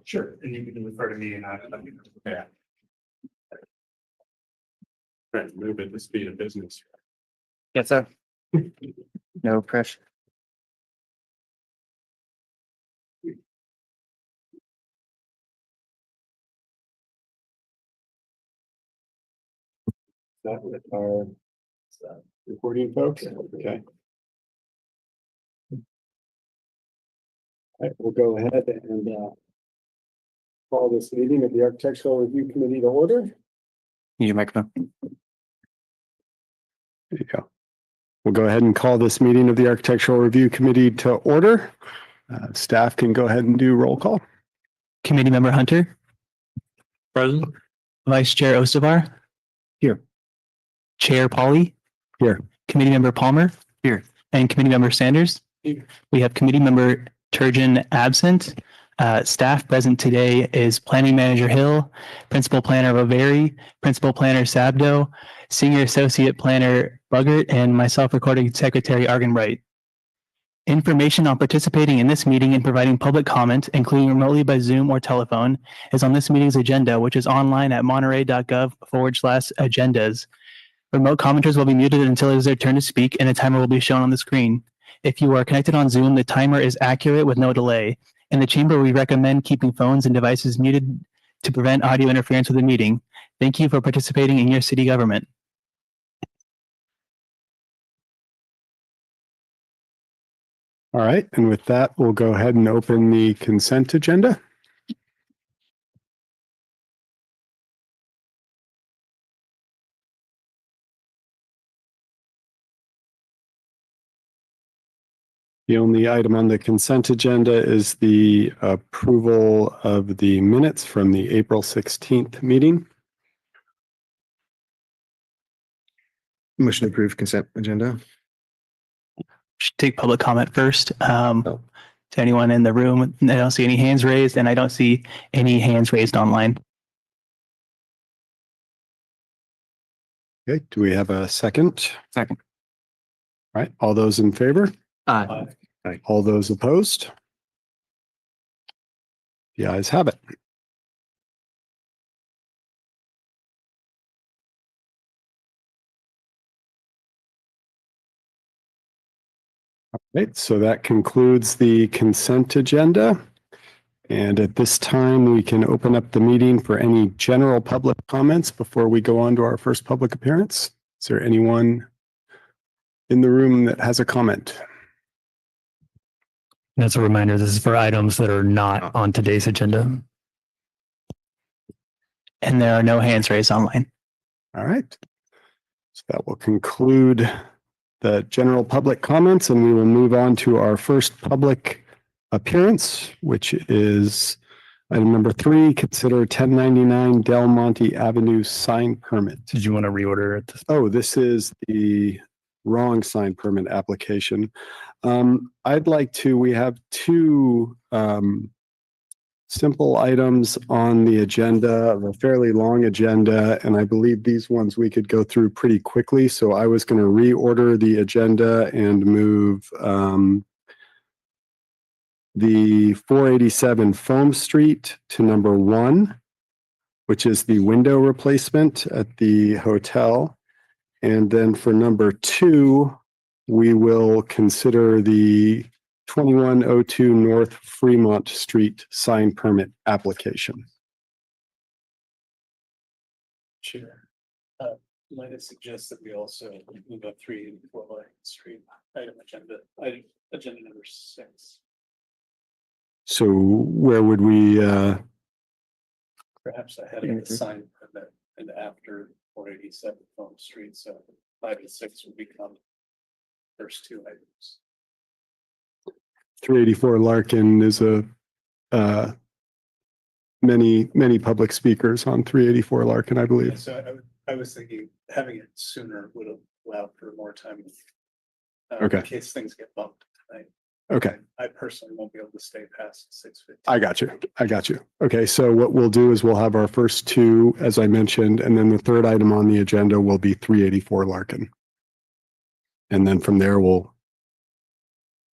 Sure, and you can refer to me and I. Yeah. Trying to move at the speed of business. Yes, sir. No pressure. That with our recording folks, okay. All right, we'll go ahead and call this meeting of the Architectural Review Committee to order. Your microphone. There you go. We'll go ahead and call this meeting of the Architectural Review Committee to order. Staff can go ahead and do roll call. Committee member Hunter, Present. Vice Chair Ostavar. Here. Chair Polly. Here. Committee member Palmer. Here. And committee member Sanders. Here. We have committee member Turgeon absent. Staff present today is Planning Manager Hill, Principal Planner Roveri, Principal Planner Sabdo, Senior Associate Planner Buggert, and myself, Recording Secretary Argan Wright. Information on participating in this meeting and providing public comment, including remotely by Zoom or telephone, is on this meeting's agenda, which is online at monterey.gov/agendas. Remote commenters will be muted until it is their turn to speak, and a timer will be shown on the screen. If you are connected on Zoom, the timer is accurate with no delay. In the chamber, we recommend keeping phones and devices muted to prevent audio interference with the meeting. Thank you for participating in your city government. All right, and with that, we'll go ahead and open the consent agenda. The only item on the consent agenda is the approval of the minutes from the April 16th meeting. Motion to approve consent agenda. Should take public comment first. To anyone in the room, I don't see any hands raised, and I don't see any hands raised online. Okay, do we have a second? Second. All right, all those in favor? Aye. All those opposed? The ayes have it. All right, so that concludes the consent agenda. And at this time, we can open up the meeting for any general public comments before we go on to our first public appearance. Is there anyone in the room that has a comment? That's a reminder, this is for items that are not on today's agenda. And there are no hands raised online. All right. So that will conclude the general public comments, and we will move on to our first public appearance, which is item number 3, consider 1099 Del Monte Avenue sign permit. Did you want to reorder it? Oh, this is the wrong sign permit application. I'd like to, we have 2 simple items on the agenda of a fairly long agenda, and I believe these ones we could go through pretty quickly. So I was going to reorder the agenda and move the 487 Foam Street to number 1, which is the window replacement at the hotel. And then for number 2, we will consider the 2102 North Fremont Street sign permit application. Chair, might I suggest that we also move up 3 and 4 Lion Street item agenda number 6. So where would we, Perhaps I had a sign permit and after 487 Foam Street, so 5 and 6 would become first 2 items. 384 Larkin is a many public speakers on 384 Larkin, I believe. So I was thinking having it sooner would allow for more time. Okay. In case things get bumped tonight. Okay, I personally won't be able to stay past 6:15. I got you. I got you. Okay, so what we'll do is we'll have our first 2, as I mentioned, and then the third item on the agenda will be 384 Larkin. And then from there, we'll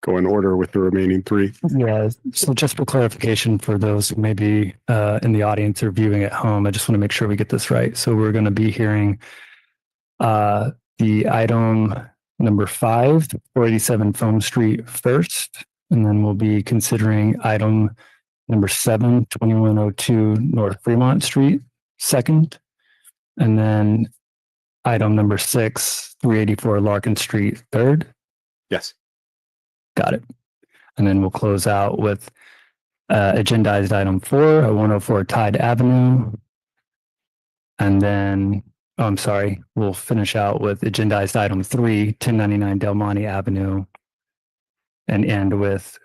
go in order with the remaining three. Yeah, so just for clarification for those who may be in the audience or viewing at home, I just want to make sure we get this right. So we're going to be hearing the item number 5, 487 Foam Street first, and then we'll be considering item number 7, 2102 North Fremont Street second, and then item number 6, 384 Larkin Street third. Yes. Got it. And then we'll close out with agendized item 4, 104 Tide Avenue. And then, oh, I'm sorry, we'll finish out with agendized item 3, 1099 Del Monte Avenue. And end with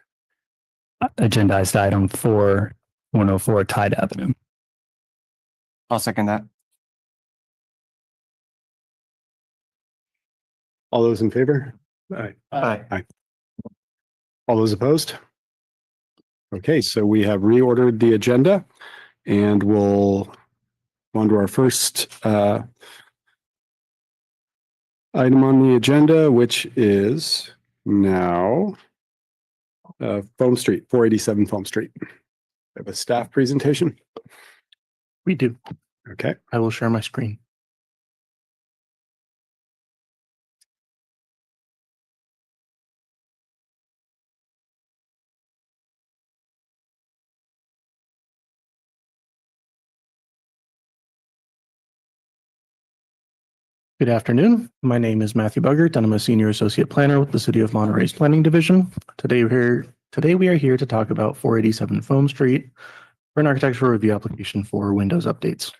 agendized item 4, 104 Tide Avenue. I'll second that. All those in favor? Aye. All those opposed? Okay, so we have reordered the agenda and we'll go on to our first item on the agenda, which is now Foam Street, 487 Foam Street. We have a staff presentation. We do. Okay. I will share my screen. Good afternoon. My name is Matthew Buggert, and I'm a senior associate planner with the City of Monterey's Planning Division. Today we are here to talk about 487 Foam Street for an architectural review application for Windows updates.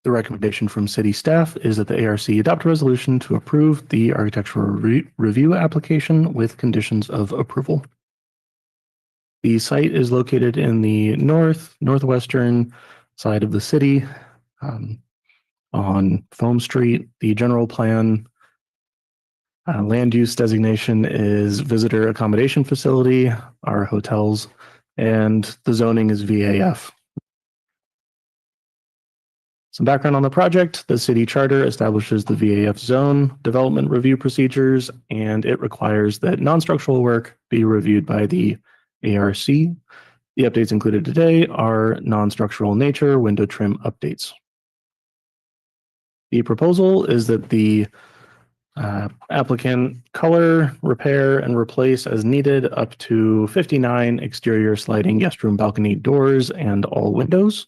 The recommendation from city staff is that the ARC adopt a resolution to approve the architectural review application with conditions of approval. The site is located in the northwestern side of the city on Foam Street. The general plan land use designation is visitor accommodation facility, our hotels, and the zoning is VAF. Some background on the project: the city charter establishes the VAF zone development review procedures, and it requires that non-structural work be reviewed by the ARC. The updates included today are non-structural nature window trim updates. The proposal is that the applicant color, repair, and replace as needed up to 59 exterior sliding guest room balcony doors and all windows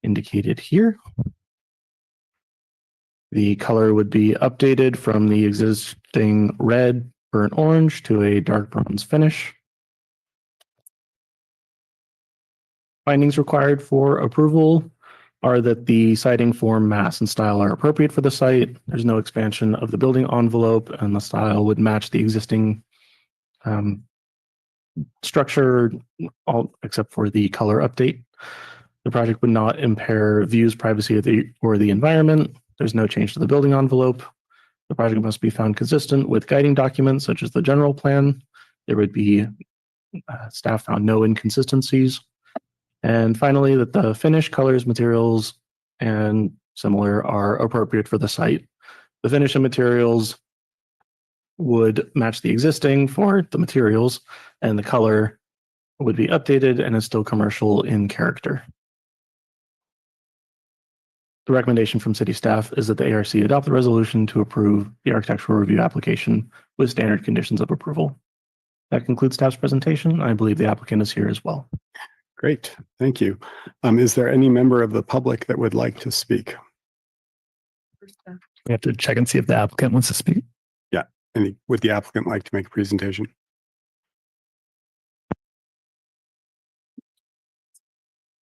indicated here. The color would be updated from the existing red burnt orange to a dark bronze finish. Findings required for approval are that the siding form, mass, and style are appropriate for the site. There's no expansion of the building envelope, and the style would match the existing structure, all except for the color update. The project would not impair views, privacy, or the environment. There's no change to the building envelope. The project must be found consistent with guiding documents such as the general plan. There would be staff found no inconsistencies. And finally, that the finish, colors, materials, and similar are appropriate for the site. The finish and materials would match the existing for the materials, and the color would be updated and is still commercial in character. The recommendation from city staff is that the ARC adopt the resolution to approve the architectural review application with standard conditions of approval. That concludes staff's presentation. I believe the applicant is here as well. Great. Thank you. Is there any member of the public that would like to speak? We have to check and see if the applicant wants to speak. Would the applicant like to make a presentation?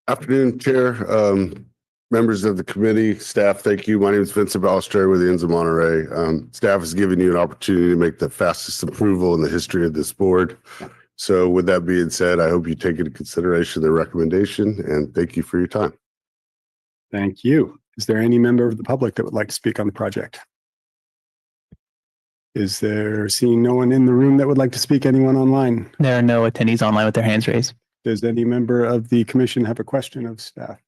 Afternoon, Chair, members of the committee, staff, thank you. My name is Vincent Balistreri with the Inns of Monterey. Staff has given you an opportunity to make the fastest approval in the history of this board. So with that being said, I hope you take into consideration the recommendation, and thank you for your time. Thank you. Is there any member of the public that would like to speak on the project? Is there, seeing no one in the room that would like to speak, anyone online? There are no attendees online with their hands raised. Does any member of the commission have a question of staff?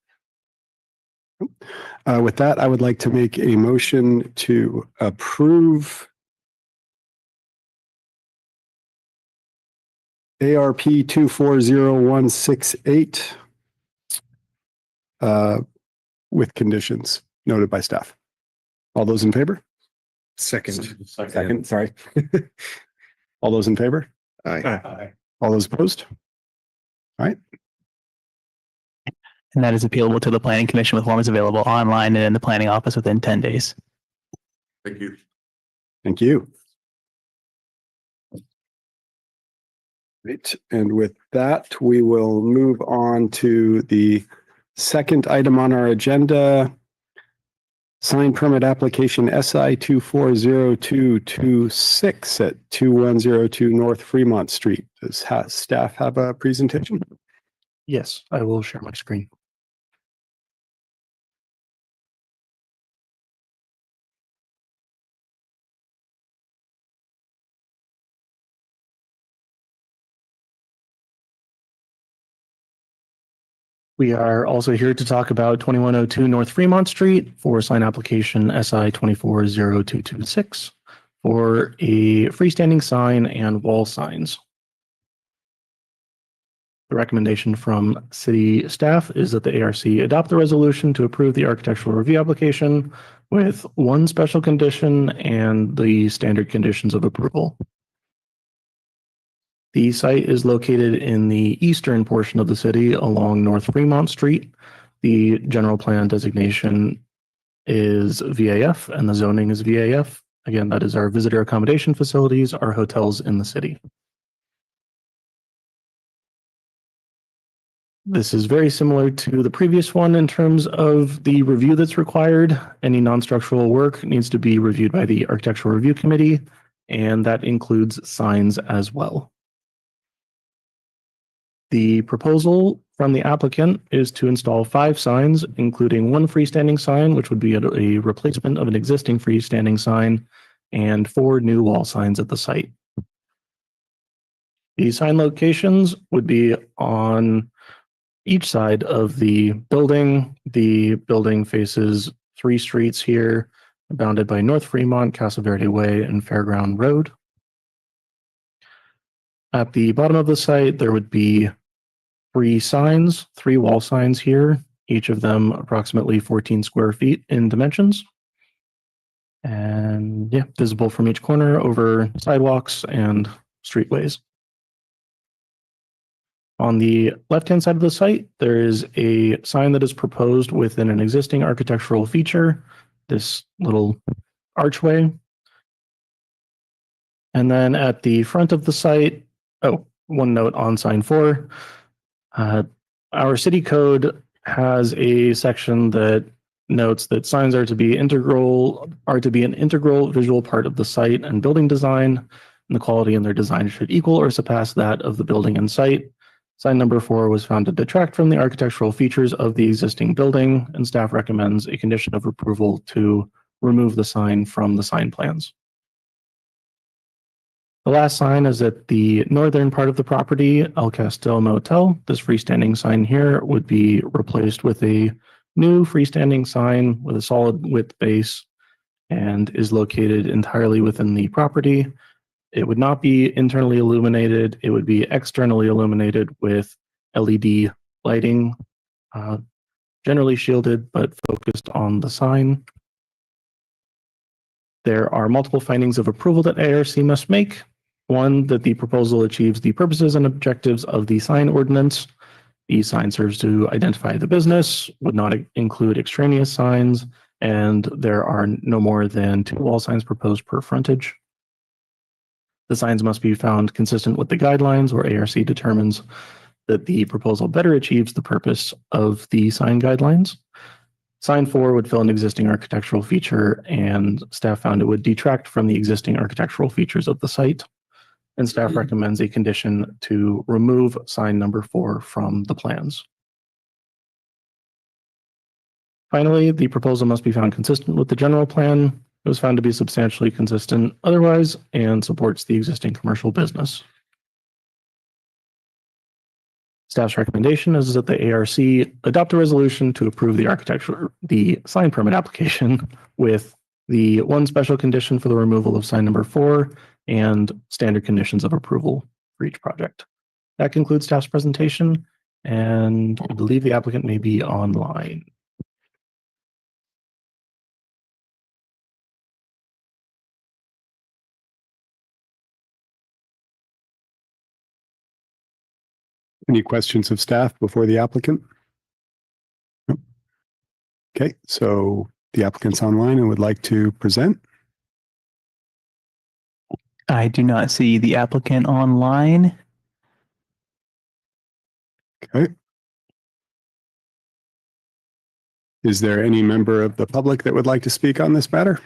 With that, I would like to make a motion to approve ARP 240168 with conditions noted by staff. All those in favor? Second. Second, sorry. All those in favor? Aye. All those opposed? And that is appealable to the planning commission with forms available online and in the planning office within 10 days. Thank you. Thank you. Great. And with that, we will move on to the second item on our agenda. Sign permit application SI 240226 at 2102 North Fremont Street. Does staff have a presentation? Yes, I will share my screen. We are also here to talk about 2102 North Fremont Street for sign application SI 240226 for a freestanding sign and wall signs. The recommendation from city staff is that the ARC adopt the resolution to approve the architectural review application with one special condition and the standard conditions of approval. The site is located in the eastern portion of the city along North Fremont Street. The general plan designation is VAF and the zoning is VAF. Again, that is our visitor accommodation facilities, our hotels in the city. This is very similar to the previous one in terms of the review that's required. Any non-structural work needs to be reviewed by the Architectural Review Committee, and that includes signs as well. The proposal from the applicant is to install 5 signs, including one freestanding sign, which would be a replacement of an existing freestanding sign, and 4 new wall signs at the site. The sign locations would be on each side of the building. The building faces 3 streets here, bounded by North Fremont, Casa Verde Way, and Fairground Road. At the bottom of the site, there would be 3 signs, 3 wall signs here, each of them approximately 14 square feet in dimensions. And yeah, visible from each corner over sidewalks and streetways. On the left-hand side of the site, there is a sign that is proposed within an existing architectural feature, this little archway. And then at the front of the site, one note on sign 4. Our city code has a section that notes that signs are to be an integral visual part of the site and building design, and the quality in their design should equal or surpass that of the building and site. Sign number 4 was found to detract from the architectural features of the existing building, and staff recommends a condition of approval to remove the sign from the sign plans. The last sign is at the northern part of the property, El Castillo Motel. This freestanding sign here would be replaced with a new freestanding sign with a solid width base and is located entirely within the property. It would not be internally illuminated. It would be externally illuminated with LED lighting, generally shielded but focused on the sign. There are multiple findings of approval that ARC must make. 1, that the proposal achieves the purposes and objectives of the sign ordinance. The sign serves to identify the business, would not include extraneous signs, and there are no more than 2 wall signs proposed per frontage. The signs must be found consistent with the guidelines, where ARC determines that the proposal better achieves the purpose of the sign guidelines. Sign 4 would fill an existing architectural feature, and staff found it would detract from the existing architectural features of the site. And staff recommends a condition to remove sign number 4 from the plans. Finally, the proposal must be found consistent with the general plan. It was found to be substantially consistent otherwise and supports the existing commercial business. Staff's recommendation is that the ARC adopt a resolution to approve the sign permit application with the one special condition for the removal of sign number 4 and standard conditions of approval for each project. That concludes staff's presentation, and I believe the applicant may be online. Any questions of staff before the applicant? Nope. Okay, so the applicant's online and would like to present. I do not see the applicant online. Okay. Is there any member of the public that would like to speak on this matter?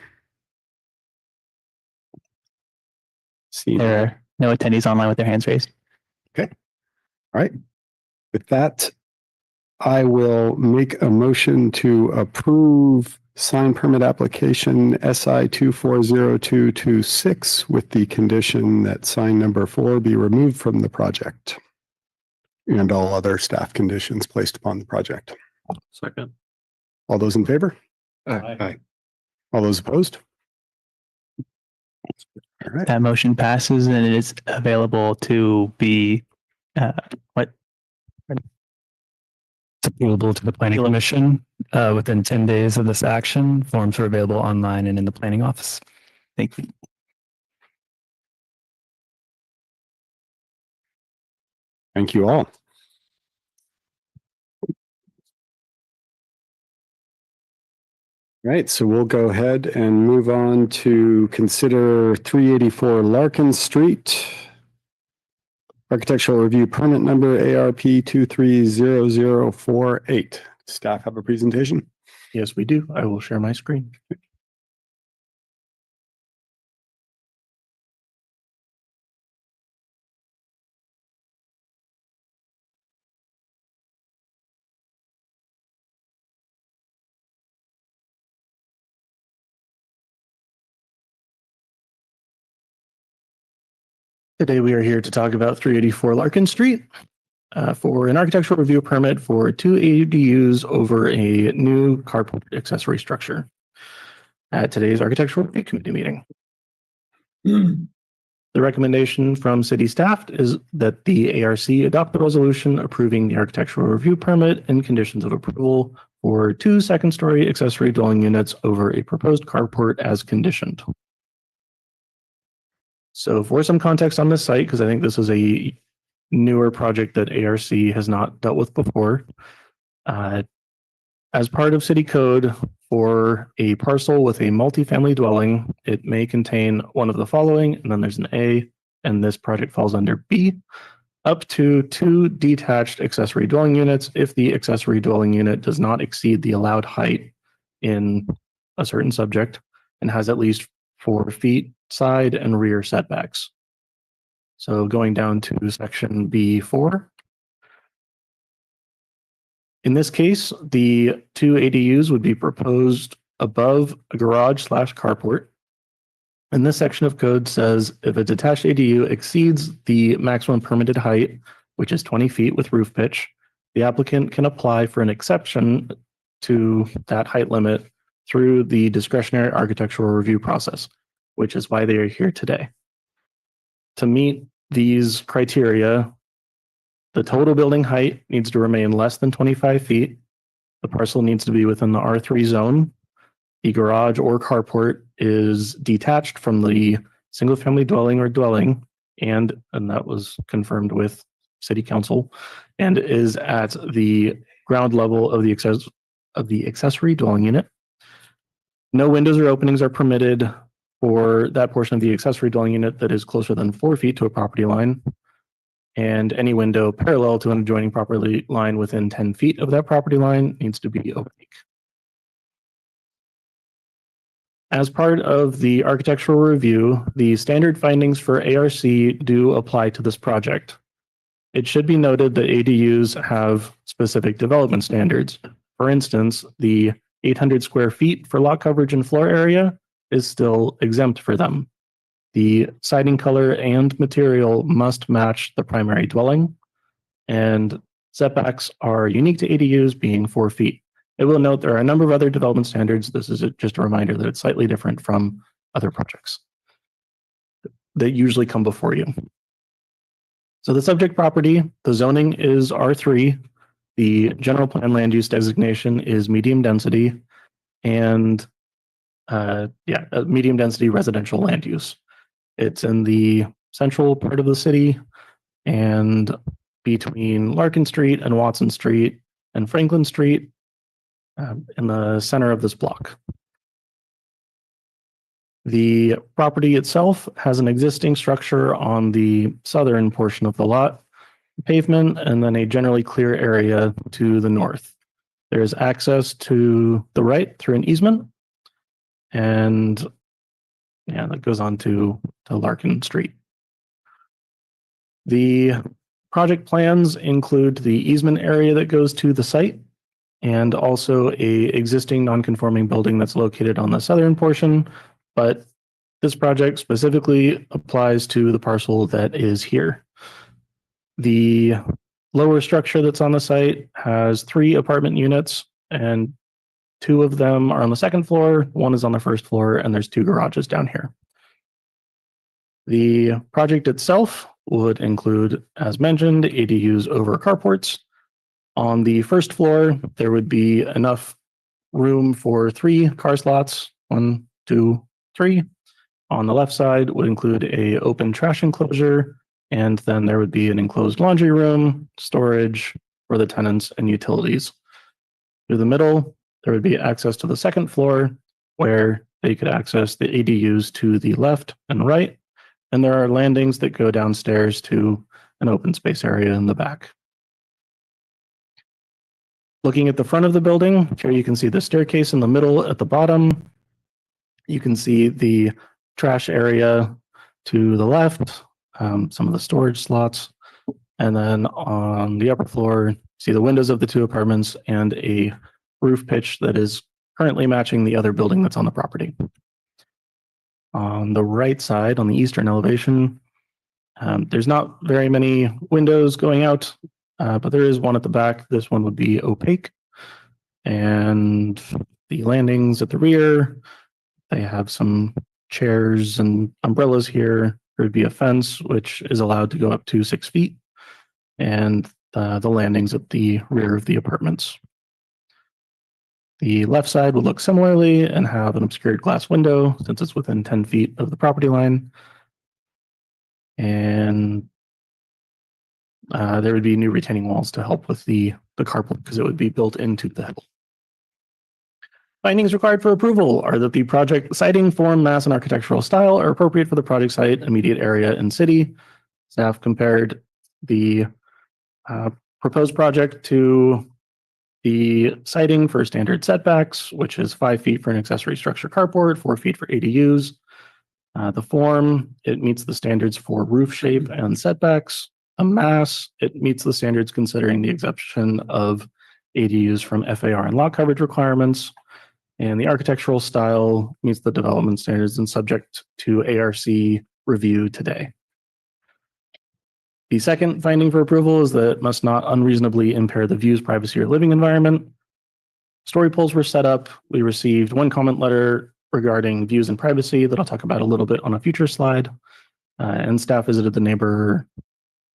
Seeing There are no attendees online with their hands raised. All right. With that, I will make a motion to approve sign permit application SI 240226 with the condition that sign number 4 be removed from the project and all other staff conditions placed upon the project. Second. All those in favor? Aye. All those opposed? All right. That motion passes and it is available to be It's approval to the planning commission within 10 days of this action. Forms are available online and in the planning office. Thank you. Thank you all. Right, so we'll go ahead and move on to consider 384 Larkin Street. Architectural review permit number ARP 230048. Staff have a presentation? Yes, we do. I will share my screen. Today we are here to talk about 384 Larkin Street for an architectural review permit for 2 ADUs over a new carport accessory structure at today's architectural review committee meeting. The recommendation from city staff is that the ARC adopt a resolution approving the architectural review permit and conditions of approval for 2 second-story accessory dwelling units over a proposed carport as conditioned. So for some context on this site, because I think this is a newer project that ARC has not dealt with before, as part of city code for a parcel with a multifamily dwelling, it may contain one of the following, and then there's an A, and this project falls under B, up to 2 detached accessory dwelling units if the accessory dwelling unit does not exceed the allowed height in a certain subject and has at least 4 feet side and rear setbacks. So going down to section B4. In this case, the 2 ADUs would be proposed above a garage/carport. And this section of code says if a detached ADU exceeds the maximum permitted height, which is 20 feet with roof pitch, the applicant can apply for an exception to that height limit through the discretionary architectural review process, which is why they are here today. To meet these criteria, the total building height needs to remain less than 25 feet. The parcel needs to be within the R3 zone. The garage or carport is detached from the single-family dwelling or dwelling, and that was confirmed with city council, and is at the ground level of the accessory dwelling unit. No windows or openings are permitted for that portion of the accessory dwelling unit that is closer than 4 feet to a property line, and any window parallel to an adjoining property line within 10 feet of that property line needs to be opaque. As part of the architectural review, the standard findings for ARC do apply to this project. It should be noted that ADUs have specific development standards. For instance, the 800 square feet for lot coverage and floor area is still exempt for them. The siding color and material must match the primary dwelling, and Setbacks are unique to ADUs, being 4 feet. I will note there are a number of other development standards. This is just a reminder that it's slightly different from other projects that usually come before you. So the subject property, the zoning is R3. The general plan land use designation is medium density and medium density residential land use. It's in the central part of the city and between Larkin Street and Watson Street and Franklin Street in the center of this block. The property itself has an existing structure on the southern portion of the lot, pavement, and then a generally clear area to the north. There's access to the right through an easement, and that goes on to Larkin Street. The project plans include the easement area that goes to the site and also a existing non-conforming building that's located on the southern portion, but this project specifically applies to the parcel that is here. The lower structure that's on the site has 3 apartment units, and 2 of them are on the second floor, 1 is on the first floor, and there's 2 garages down here. The project itself would include, as mentioned, ADUs over carports. On the first floor, there would be enough room for 3 car slots, 1, 2, 3. On the left side would include a open trash enclosure, and then there would be an enclosed laundry room, storage for the tenants, and utilities. Through the middle, there would be access to the second floor where they could access the ADUs to the left and right. And there are landings that go downstairs to an open space area in the back. Looking at the front of the building, here you can see the staircase in the middle at the bottom. You can see the trash area to the left, some of the storage slots. And then on the upper floor, see the windows of the 2 apartments and a roof pitch that is currently matching the other building that's on the property. On the right side, on the eastern elevation, there's not very many windows going out, but there is one at the back. This one would be opaque. And the landings at the rear, they have some chairs and umbrellas here. There would be a fence, which is allowed to go up to 6 feet, and the landings at the rear of the apartments. The left side would look similarly and have an obscured glass window since it's within 10 feet of the property line. And there would be new retaining walls to help with the carport because it would be built into the hill. Findings required for approval are that the project siting, form, mass, and architectural style are appropriate for the project site, immediate area, and city. Staff compared the proposed project to the siting for standard setbacks, which is 5 feet for an accessory structure carport, 4 feet for ADUs. The form, it meets the standards for roof shape and setbacks. A mass, it meets the standards considering the exception of ADUs from FAR and lot coverage requirements. And the architectural style meets the development standards and subject to ARC review today. The second finding for approval is that it must not unreasonably impair the views, privacy, or living environment. Story polls were set up. We received 1 comment letter regarding views and privacy that I'll talk about a little bit on a future slide. And staff visited the neighbor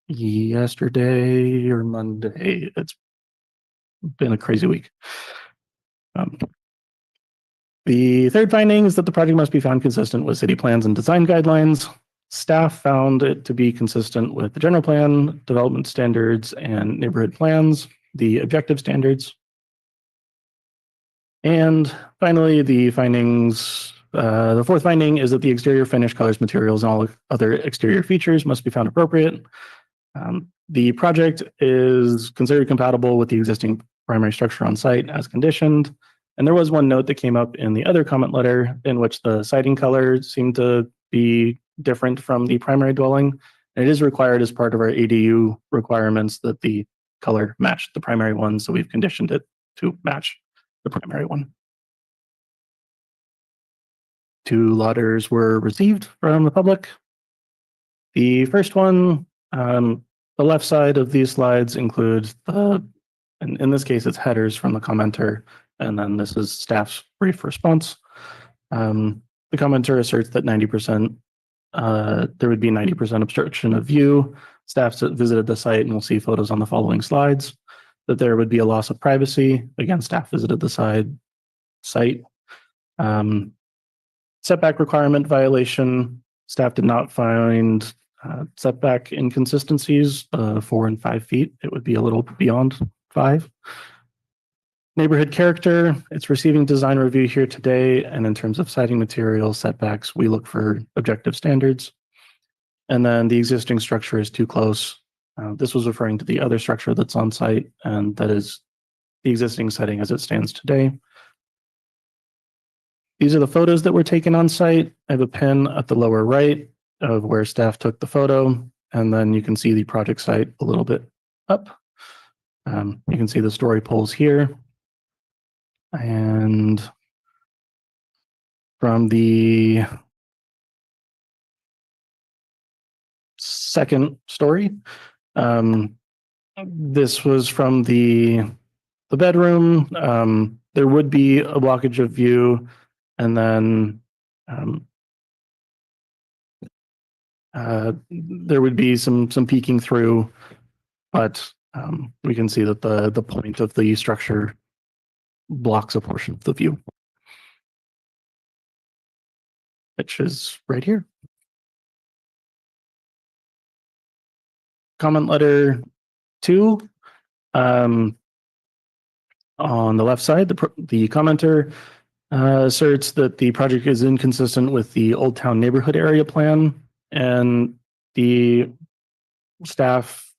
yesterday or Monday. It's been a crazy week. The third finding is that the project must be found consistent with city plans and design guidelines. Staff found it to be consistent with the general plan, development standards, and neighborhood plans, the objective standards. And finally, the findings, the fourth finding is that the exterior finish, colors, materials, and all other exterior features must be found appropriate. The project is considered compatible with the existing primary structure on site as conditioned. And there was 1 note that came up in the other comment letter in which the siding color seemed to be different from the primary dwelling. And it is required as part of our ADU requirements that the color match the primary one. So we've conditioned it to match the primary one. 2 letters were received from the public. The first one, the The left side of these slides include in this case, it's headers from the commenter, and then this is staff's brief response. The commenter asserts that 90%, there would be 90% obstruction of view. Staff visited the site and we'll see photos on the following slides. That there would be a loss of privacy. Again, staff visited the site. Setback requirement violation. Staff did not find setback inconsistencies, 4 and 5 feet. It would be a little beyond 5. Neighborhood character, it's receiving design review here today. And in terms of siding material setbacks, we look for objective standards. And then the existing structure is too close. This was referring to the other structure that's on site, and that is the existing setting as it stands today. These are the photos that were taken on site. I have a pin at the lower right of where staff took the photo, and then you can see the project site a little bit up. You can see the story poles here. And from the second story, this was from the bedroom. There would be a blockage of view, and then there would be some peeking through, but we can see that the point of the structure blocks a portion of the view, which is right here. Comment letter 2. On the left side, the commenter asserts that the project is inconsistent with the Old Town Neighborhood Area Plan, and the staff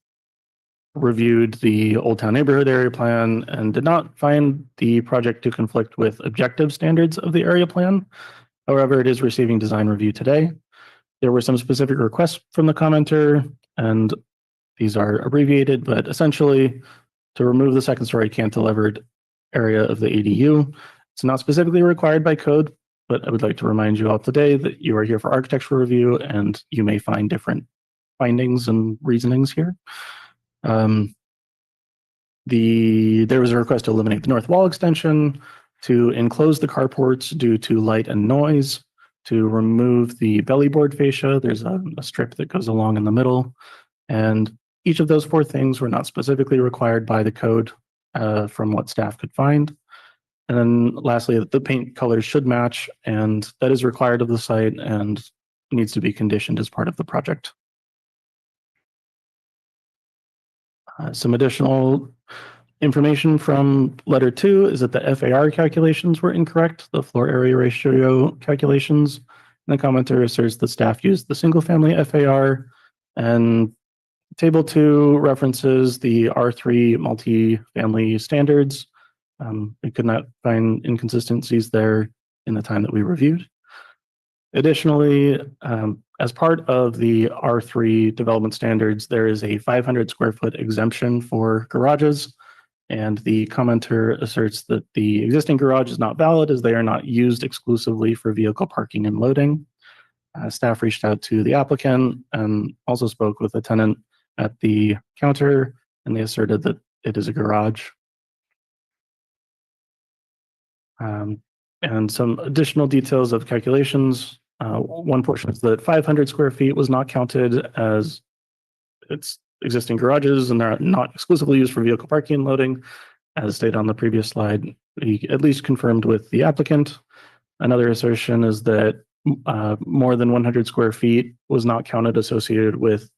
reviewed the Old Town Neighborhood Area Plan and did not find the project to conflict with objective standards of the area plan. However, it is receiving design review today. There were some specific requests from the commenter, and these are abbreviated, but essentially to remove the second story cantilevered area of the ADU. It's not specifically required by code, but I would like to remind you all today that you are here for architectural review and you may find different findings and reasonings here. There was a request to eliminate the north wall extension, to enclose the carports due to light and noise, to remove the belly board fascia. There's a strip that goes along in the middle. And each of those 4 things were not specifically required by the code from what staff could find. And then lastly, the paint colors should match, and that is required of the site and needs to be conditioned as part of the project. Some additional information from letter 2 is that the FAR calculations were incorrect, the floor area ratio calculations. And the commenter asserts the staff used the single family FAR, and table 2 references the R3 multi-family standards. We could not find inconsistencies there in the time that we reviewed. Additionally, as part of the R3 development standards, there is a 500 square foot exemption for garages. And the commenter asserts that the existing garage is not valid as they are not used exclusively for vehicle parking and loading. Staff reached out to the applicant and also spoke with the tenant at the counter, and they asserted that it is a garage. And some additional details of calculations. One portion is that 500 square feet was not counted as its existing garages, and they're not exclusively used for vehicle parking and loading, as stated on the previous slide. We at least confirmed with the applicant. Another assertion is that more than 100 square feet was not counted associated with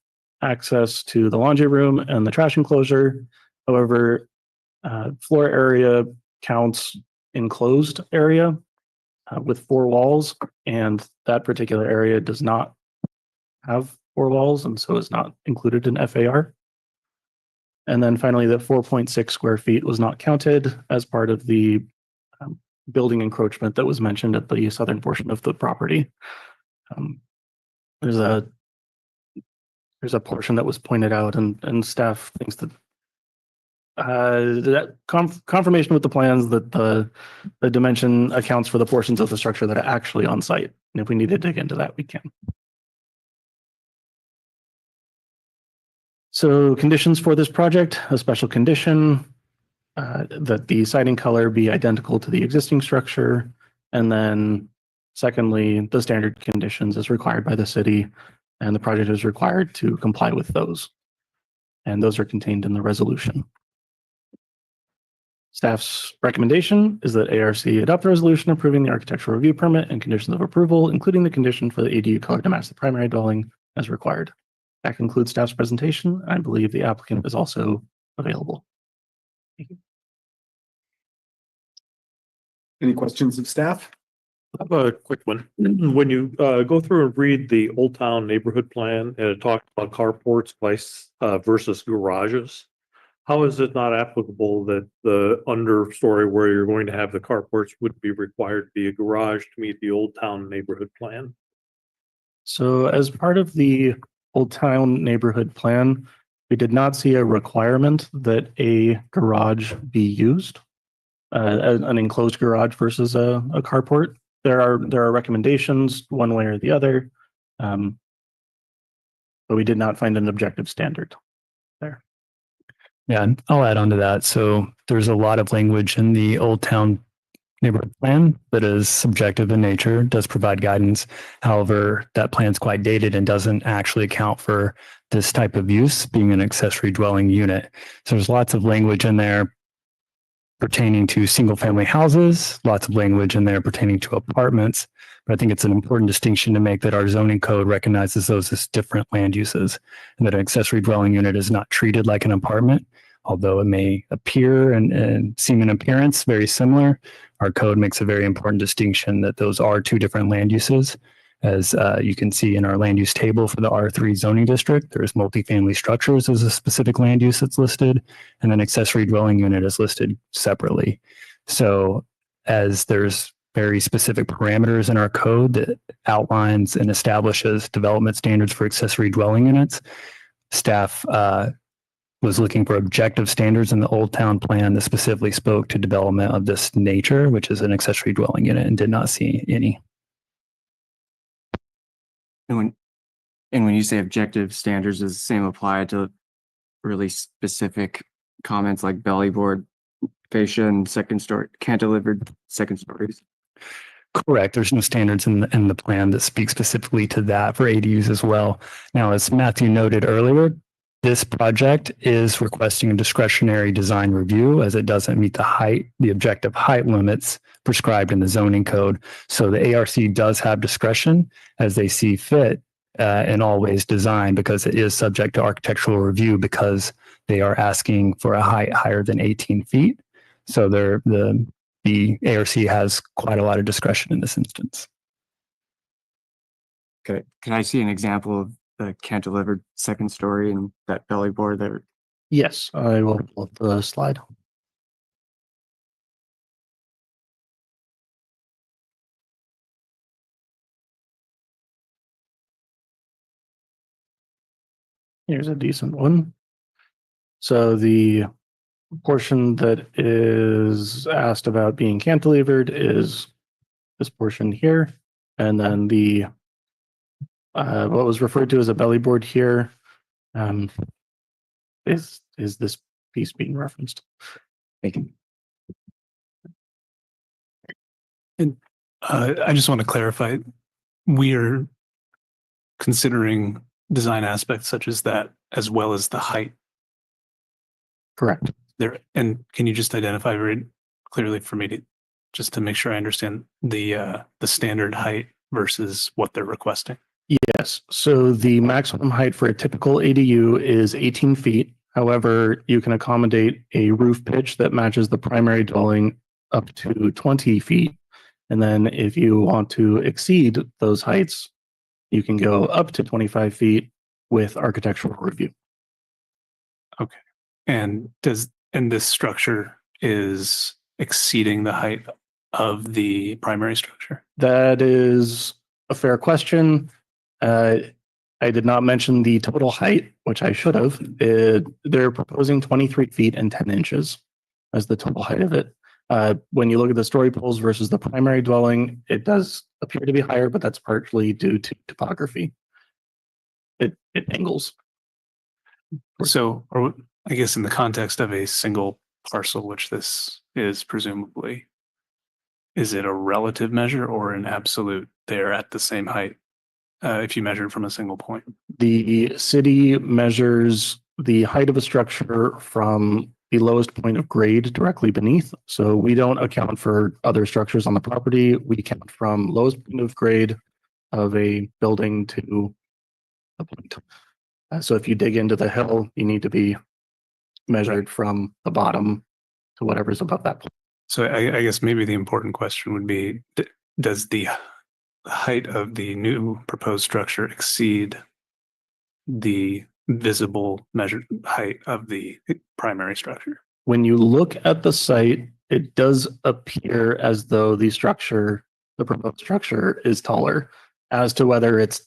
access to the laundry room and the trash enclosure. However, floor area counts enclosed area with 4 walls, and that particular area does not have 4 walls, and so is not included in FAR. And then finally, the 4.6 square feet was not counted as part of the building encroachment that was mentioned at the southern portion of the property. There's a portion that was pointed out, and staff thinks that that confirmation with the plans that the dimension accounts for the portions of the structure that are actually on site. And if we need to dig into that, we can. So conditions for this project, a special condition that the siding color be identical to the existing structure. And then secondly, the standard conditions as required by the city, and the project is required to comply with those. And those are contained in the resolution. Staff's recommendation is that ARC adopt the resolution approving the architectural review permit and conditions of approval, including the condition for the ADU color to match the primary dwelling as required. That concludes staff's presentation. I believe the applicant is also available. Any questions of staff? I have a quick one. When you go through and read the Old Town Neighborhood Plan and it talks about carports versus garages, how is it not applicable that the understory where you're going to have the carports would be required to be a garage to meet the Old Town Neighborhood Plan? So as part of the Old Town Neighborhood Plan, we did not see a requirement that a garage be used, an enclosed garage versus a carport. There are recommendations one way or the other, but we did not find an objective standard there. Yeah, and I'll add on to that. So there's a lot of language in the Old Town Neighborhood Plan that is subjective in nature, does provide guidance. However, that plan's quite dated and doesn't actually account for this type of use being an accessory dwelling unit. So there's lots of language in there pertaining to single family houses, lots of language in there pertaining to apartments. But I think it's an important distinction to make that our zoning code recognizes those as different land uses, and that an accessory dwelling unit is not treated like an apartment, although it may appear and seem in appearance very similar. Our code makes a very important distinction that those are two different land uses. As you can see in our land use table for the R3 zoning district, there's multifamily structures as a specific land use that's listed, and then accessory dwelling unit is listed separately. So as there's very specific parameters in our code that outlines and establishes development standards for accessory dwelling units, staff was looking for objective standards in the Old Town Plan that specifically spoke to development of this nature, which is an accessory dwelling unit, and did not see any. And when you say objective standards, does the same apply to really specific comments like belly board, fascia, and second story, cantilevered second stories? Correct. There's no standards in the plan that speak specifically to that for ADUs as well. Now, as Matthew noted earlier, this project is requesting a discretionary design review as it doesn't meet the objective height limits prescribed in the zoning code. So the ARC does have discretion as they see fit in all ways design, because it is subject to architectural review because they are asking for a height higher than 18 feet. So the ARC has quite a lot of discretion in this instance. Okay, can I see an example of the cantilevered second story and that belly board there? Yes, I will pull up the slide. Here's a decent one. So the portion that is asked about being cantilevered is this portion here. And then the what was referred to as a belly board here is this piece being referenced. Thank you. And I just want to clarify, we are considering design aspects such as that, as well as the height Correct. there. And can you just identify very clearly for me just to make sure I understand the standard height versus what they're requesting? Yes. So the maximum height for a typical ADU is 18 feet. However, you can accommodate a roof pitch that matches the primary dwelling up to 20 feet. And then if you want to exceed those heights, you can go up to 25 feet with architectural review. Okay. And this structure is exceeding the height of the primary structure? That is a fair question. I did not mention the total height, which I should have. They're proposing 23 feet and 10 inches as the total height of it. When you look at the story poles versus the primary dwelling, it does appear to be higher, but that's partially due to topography. It angles. So, or I guess in the context of a single parcel, which this is presumably, is it a relative measure or an absolute? They're at the same height if you measure it from a single point. The city measures the height of a structure from the lowest point of grade directly beneath. So we don't account for other structures on the property. We count from lowest point of grade of a building to a point. So if you dig into the hill, you need to be measured from the bottom to whatever's above that point. So I guess maybe the important question would be, does the height of the new proposed structure exceed the visible measured height of the primary structure? When you look at the site, it does appear as though the proposed structure is taller. As to whether it's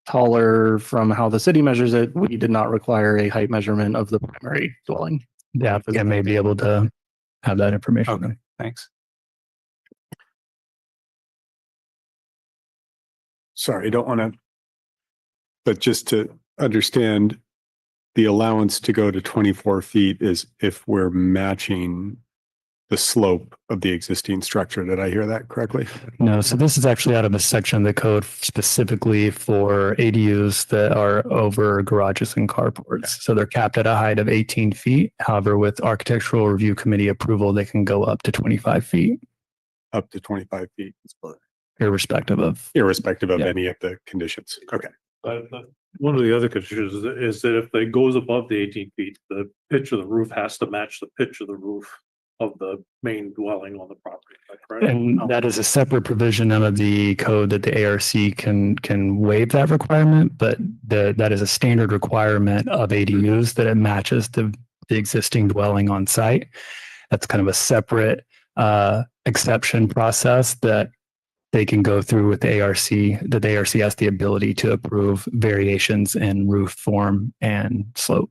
taller from how the city measures it, we did not require a height measurement of the primary dwelling. The applicant may be able to have that information. Okay, thanks. Sorry, I don't want to, but just to understand, the allowance to go to 24 feet is if we're matching the slope of the existing structure. Did I hear that correctly? No, so this is actually out of a section of the code specifically for ADUs that are over garages and carports. So they're capped at a height of 18 feet. However, with architectural review committee approval, they can go up to 25 feet, Up to 25 feet, irrespective of. irrespective of Yeah. any of the conditions. Okay. One of the other conditions is that if it goes above the 18 feet, the pitch of the roof has to match the pitch of the roof of the main dwelling on the property. Is that correct? And that is a separate provision out of the code that the ARC can waive that requirement, but that is a standard requirement of ADUs that it matches the existing dwelling on site. That's kind of a separate exception process that they can go through with the ARC, that the ARC has the ability to approve variations in roof form and slope.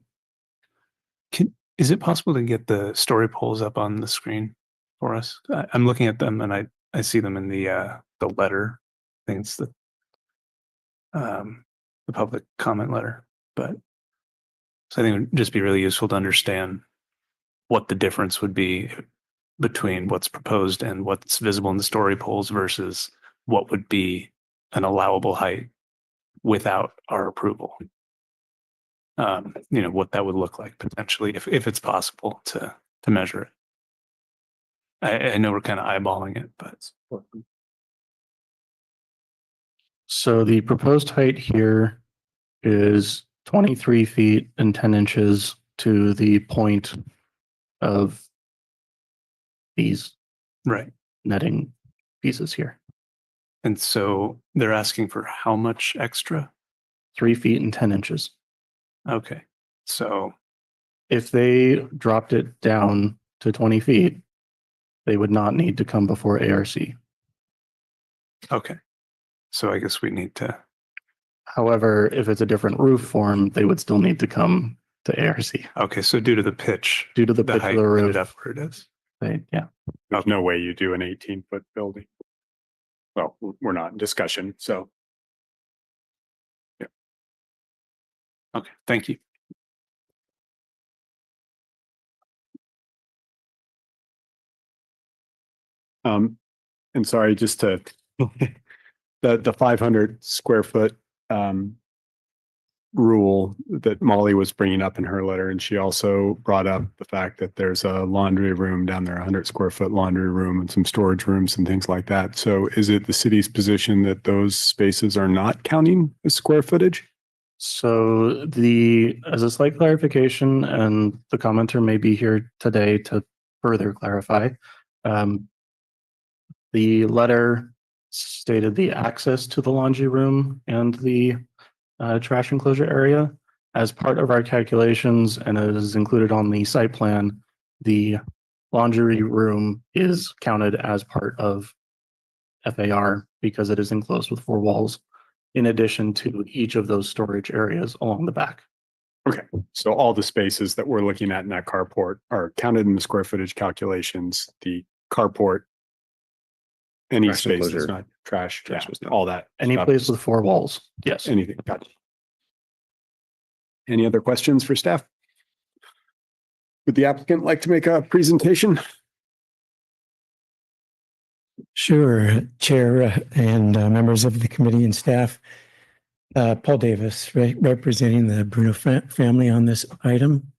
Is it possible to get the story polls up on the screen for us? I'm looking at them and I see them in the letter. I think it's the public comment letter, but so I think it would just be really useful to understand what the difference would be between what's proposed and what's visible in the story polls versus what would be an allowable height without our approval. What that would look like potentially if it's possible to measure it. I know we're kind of eyeballing it, but So the proposed height here is 23 feet and 10 inches to the point of these right. netting pieces here. And so they're asking for how much extra? 3 feet and 10 inches. Okay. So, If they dropped it down to 20 feet, they would not need to come before ARC. okay. So I guess we need to, However, if it's a different roof form, they would still need to come to ARC okay. So due to the pitch, due to the the pitch height of the ended roof. up where it is. Yeah. There's no way you do an 18-foot building. Well, we're not in discussion, so. Okay. Thank you. And sorry, just to, the 500 square foot rule that Molly was bringing up in her letter, and she also brought up the fact that there's a laundry room down there, 100 square foot laundry room and some storage rooms and things like that. So is it the city's position that those spaces are not counting as square footage? So as a slight clarification, and the commenter may be here today to further clarify, the letter stated the access to the laundry room and the trash enclosure area. As part of our calculations and as included on the site plan, the laundry room is counted as part of FAR because it is enclosed with 4 walls, in addition to each of those storage areas along the back. Okay, so all the spaces that we're looking at in that carport are counted in the square footage calculations. The carport, any Trash space that's enclosure. not trash, Trash yeah, was not. all that. Any stuff place is- with 4 walls, yes. Anything, gotcha. Any other questions for staff? Would the applicant like to make a presentation? Sure, Chair and members of the committee and staff. Paul Davis, representing the Bruno family on this item.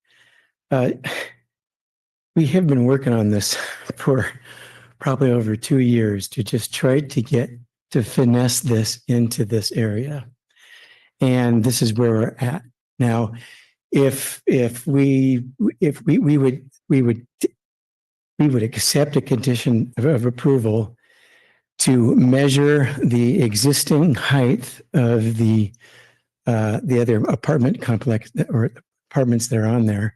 We have been working on this for probably over 2 years to just try to finesse this into this area. And this is where we're at. Now, if we would accept a condition of approval to measure the existing height of the other apartment complex or apartments that are on there.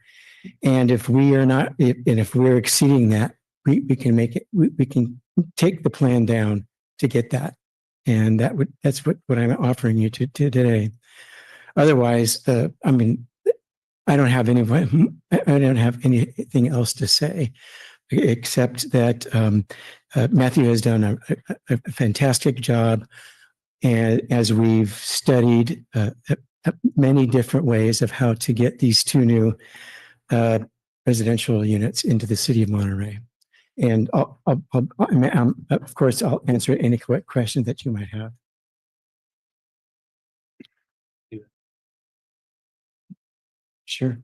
And if we are not, and if we're exceeding that, we can make it, we can take the plan down to get that. And that's what I'm offering you to today. Otherwise, I mean, I don't have anything else to say, except that Matthew has done a fantastic job, and as we've studied many different ways of how to get these 2 new residential units into the city of Monterey. And of course, I'll answer any question that you might have. Sure.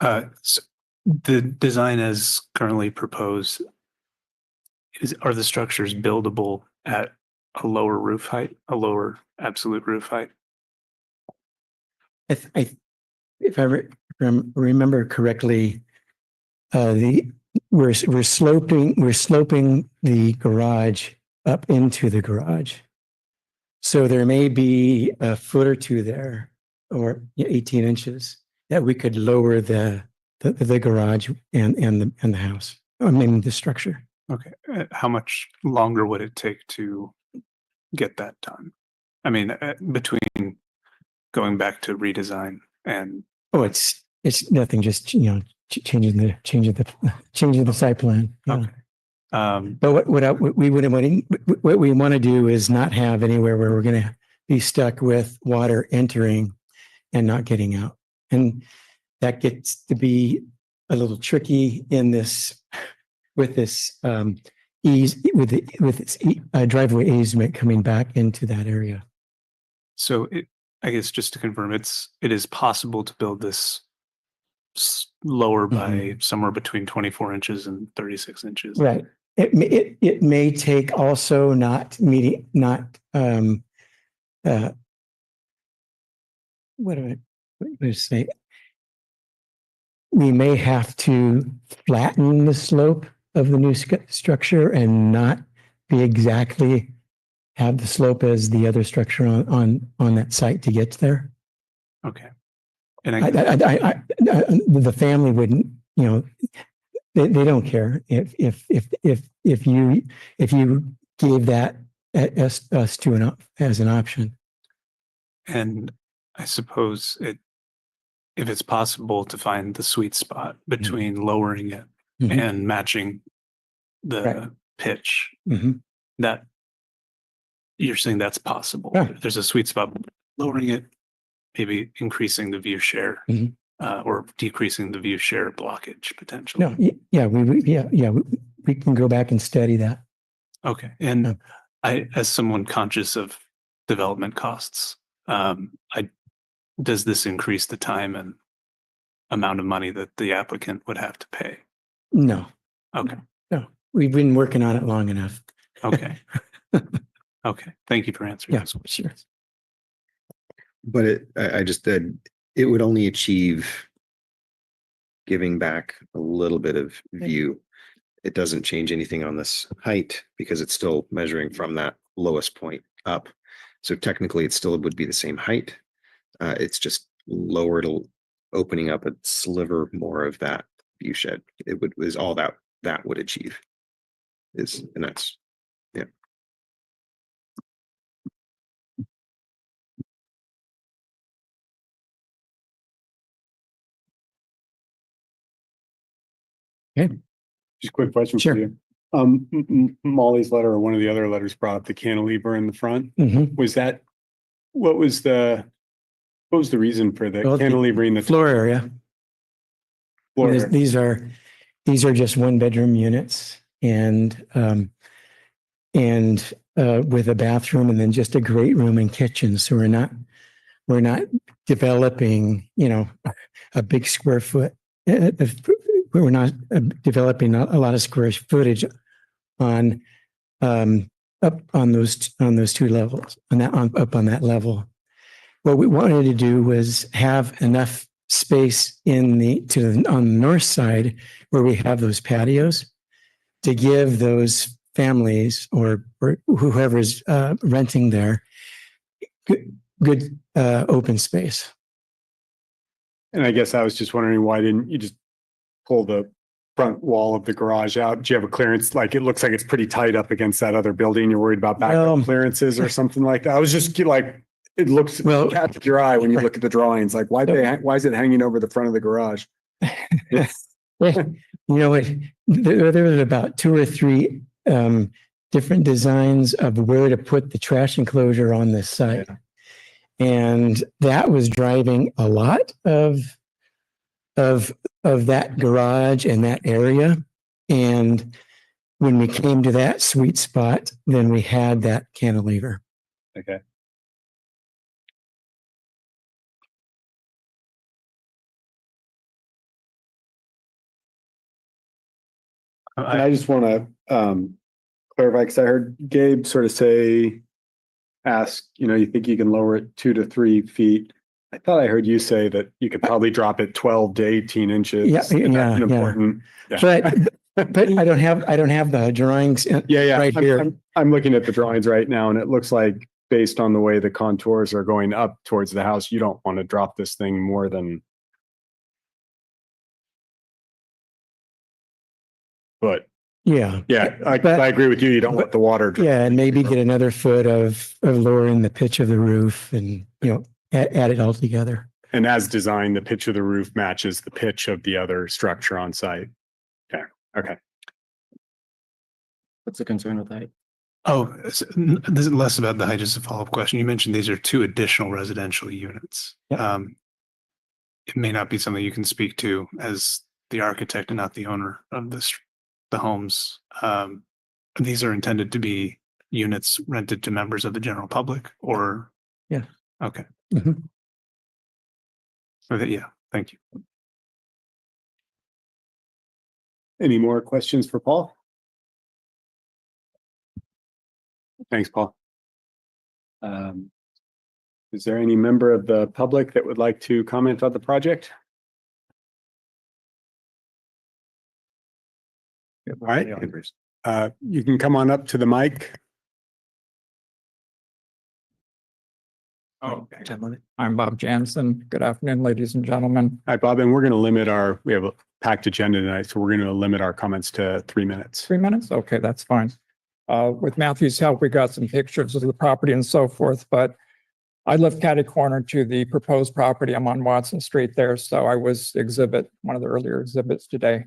So the design as currently proposed, are the structures buildable at a lower roof height, a lower absolute roof height? If I remember correctly, we're sloping the garage up into the garage, so there may be a foot or 2 there, or 18 inches, that we could lower the garage and the house. I mean the structure. Okay. How much longer would it take to get that done? I mean, between going back to redesign and Oh, it's nothing. Just changing the site plan. Yeah. Okay. But what we want to do is not have anywhere where we're going to be stuck with water entering and not getting out, and that gets to be a little tricky in this with this driveway easement coming back into that area. so I guess just to confirm, it is possible to build this lower by somewhere between 24 inches and 36 inches. Right. It may take also what do I say? We may have to flatten the slope of the new structure and not be exactly have the slope as the other structure on that site to get there. Okay. And The family wouldn't, they don't care if you gave that us to as an option. And I suppose if it's possible to find the sweet spot between lowering it and matching the pitch, that you're saying that's possible. Right. There's a sweet spot, lowering it, maybe increasing the view share or decreasing the view share blockage potentially. No, we can go back and study that. Okay. And as someone conscious of development costs, does this increase the time and amount of money that the applicant would have to pay? No. Okay. No, we've been working on it long enough. Okay. Okay. Thank you for answering Yeah, this. sure. But it would only achieve giving back a little bit of view. It doesn't change anything on this height because it's still measuring from that lowest point up. So technically it still would be the same height. It's just lowered, opening up a sliver more of that view shed. Is all that would achieve. And that's, yeah. Just a quick question Sure. for you. Molly's letter or one of the other letters brought up the cantilever in the front. Was that, what was the What was the reason for the Well, the cantilevering the Floor area. floor? These are just one bedroom units and with a bathroom and then just a great room and kitchen. So we're not developing, a big square foot. We're not developing a lot of square footage on up on those two levels up on that level. What we wanted to do was have enough space on the north side where we have those patios to give those families or whoever's renting there good open space. And I guess I was just wondering, why didn't you just pull the front wall of the garage out? Do you have a clearance? Like, it looks like it's pretty tight up against that other building. You're worried about backup clearances or something like that? I was just like, it looks, Well, catches your eye when you look at the drawings. Like, why is it hanging over the front of the garage? There was about 2 or 3 different designs of where to put the trash enclosure on this site. Yeah. And that was driving a lot of that garage and that area. And when we came to that sweet spot, then we had that cantilever. Okay. And I just want to clarify, because I heard Gabe sort of ask, you think you can lower it 2 to 3 feet. I thought I heard you say that you could probably drop it 12 to 18 inches. Yeah, That's an important. Yeah. But I don't have the drawings. Yeah. Right here. I'm looking at the drawings right now, and it looks like, based on the way the contours are going up towards the house, you don't want to drop this thing more than. But Yeah. I agree with you. You don't want the water. Yeah, and maybe get another foot of lowering the pitch of the roof and, add it all together. And as designed, the pitch of the roof matches the pitch of the other structure on site. Yeah. Okay. What's the concern with that? Oh, this is less about the height, just a follow-up question. You mentioned these are 2 additional residential units. Yep. It may not be something you can speak to as the architect and not the owner of the homes. These are intended to be units rented to members of the general public, or? Yeah. Okay. Mhm. Okay, yeah, thank you. Any more questions for Paul? Thanks, Paul. Is there any member of the public that would like to comment on the project? All right. You can come on up to the mic. Oh, okay. I'm Bob Jansen. Good afternoon, ladies and gentlemen. Hi, Bob, and we're going to limit we have a packed agenda tonight, so we're going to limit our comments to 3 minutes. 3 minutes? Okay, that's fine. With Matthew's help, we got some pictures of the property and so forth, but I live catty corner to the proposed property. I'm on Watson Street there, so I was one of the earlier exhibits today.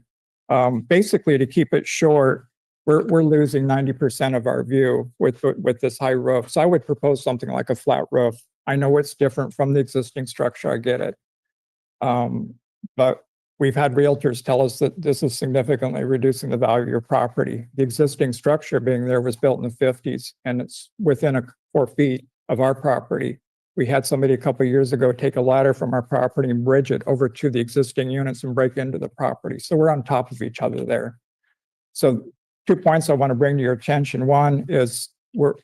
Basically, to keep it short, we're losing 90% of our view with this high roof. So I would propose something like a flat roof. I know it's different from the existing structure. I get it. But we've had realtors tell us that this is significantly reducing the value of your property. The existing structure being there was built in the 50s, and it's within 4 feet of our property. We had somebody a couple of years ago take a ladder from our property and bridge it over to the existing units and break into the property. So we're on top of each other there. So 2 points I want to bring to your attention. One is we're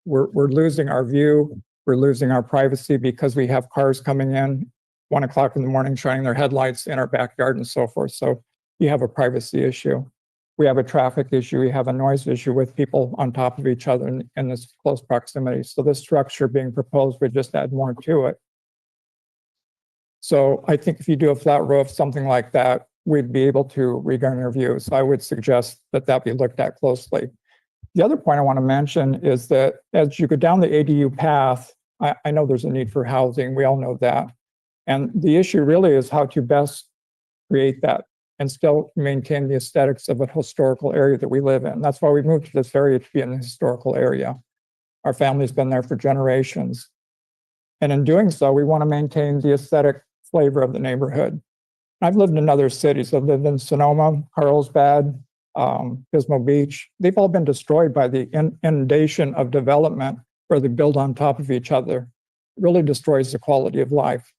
losing our view. We're losing our privacy because we have cars coming in 1 o'clock in the morning, shining their headlights in our backyard and so forth. So you have a privacy issue. We have a traffic issue. We have a noise issue with people on top of each other in this close proximity. So this structure being proposed would just add more to it. So I think if you do a flat roof, something like that, we'd be able to regain our views. I would suggest that be looked at closely. The other point I want to mention is that as you go down the ADU path, I know there's a need for housing. We all know that. And the issue really is how to best create that and still maintain the aesthetics of a historical area that we live in. That's why we moved to this area, to be in a historical area. Our family's been there for generations. And in doing so, we want to maintain the aesthetic flavor of the neighborhood. I've lived in other cities. I've lived in Sonoma, Carlsbad, Pismo Beach. They've all been destroyed by the inundation of development where they build on top of each other. It really destroys the quality of life.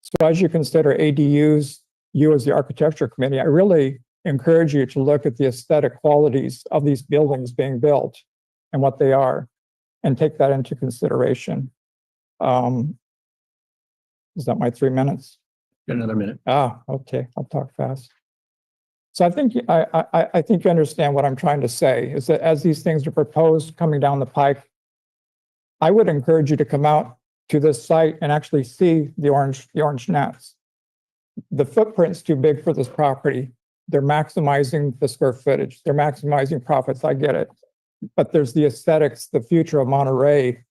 So as you consider ADUs, you as the architecture committee, I really encourage you to look at the aesthetic qualities of these buildings being built and what they are, and take that into consideration. Is that my 3 minutes? Another minute. Ah, okay, I'll talk fast. So I think I think you understand what I'm trying to say, is that as these things are proposed coming down the pike, I would encourage you to come out to this site and actually see the orange nets. The footprint's too big for this property. They're maximizing the square footage. They're maximizing profits. I get it. But there's the aesthetics, the future of Monterey,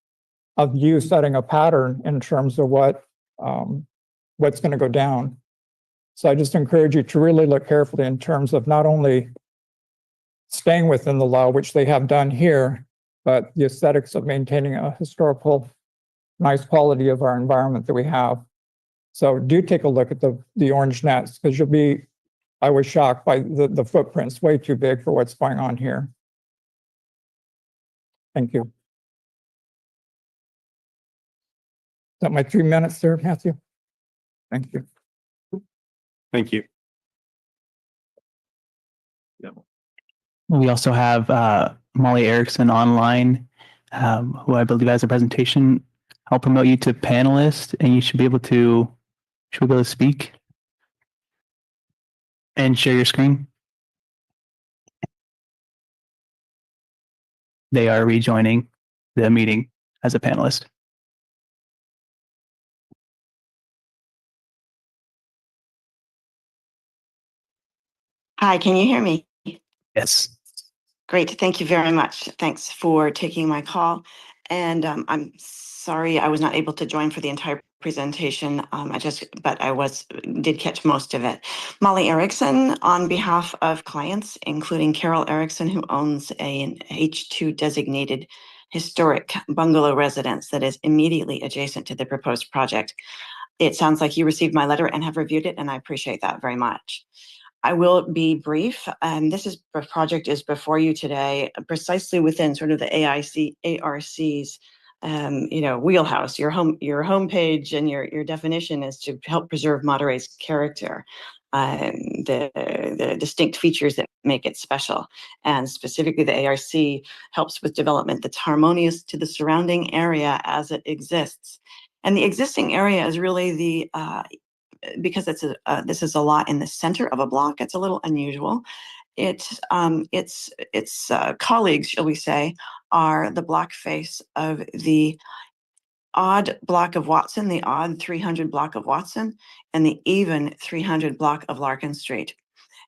of you setting a pattern in terms of what's going to go down. So I just encourage you to really look carefully in terms of not only staying within the law, which they have done here, but the aesthetics of maintaining a historical, nice quality of our environment that we have. So do take a look at the orange nets, because I was shocked by the footprints, way too big for what's going on here. Thank you. Is that my 3 minutes there, Matthew? Thank you. Thank you. We also have Molly Erickson online, who I believe has a presentation. I'll promote you to panelist, and you should be able to speak and share your screen. They are rejoining the meeting as a panelist. Hi, can you hear me? Yes. Great, thank you very much. Thanks for taking my call. And I'm sorry I was not able to join for the entire presentation. But I did catch most of it. Molly Erickson, on behalf of clients, including Carol Erickson, who owns an H2 designated historic bungalow residence that is immediately adjacent to the proposed project. It sounds like you received my letter and have reviewed it, and I appreciate that very much. I will be brief. This project is before you today, precisely within sort of the ARC's, wheelhouse. Your homepage and your definition is to help preserve Monterey's character, the distinct features that make it special, and specifically the ARC helps with development that's harmonious to the surrounding area as it exists. And the existing area is really because this is a lot in the center of a block. It's a little unusual. Its colleagues, shall we say, are the block face of the odd block of Watson, the odd 300 block of Watson, and the even 300 block of Larkin Street.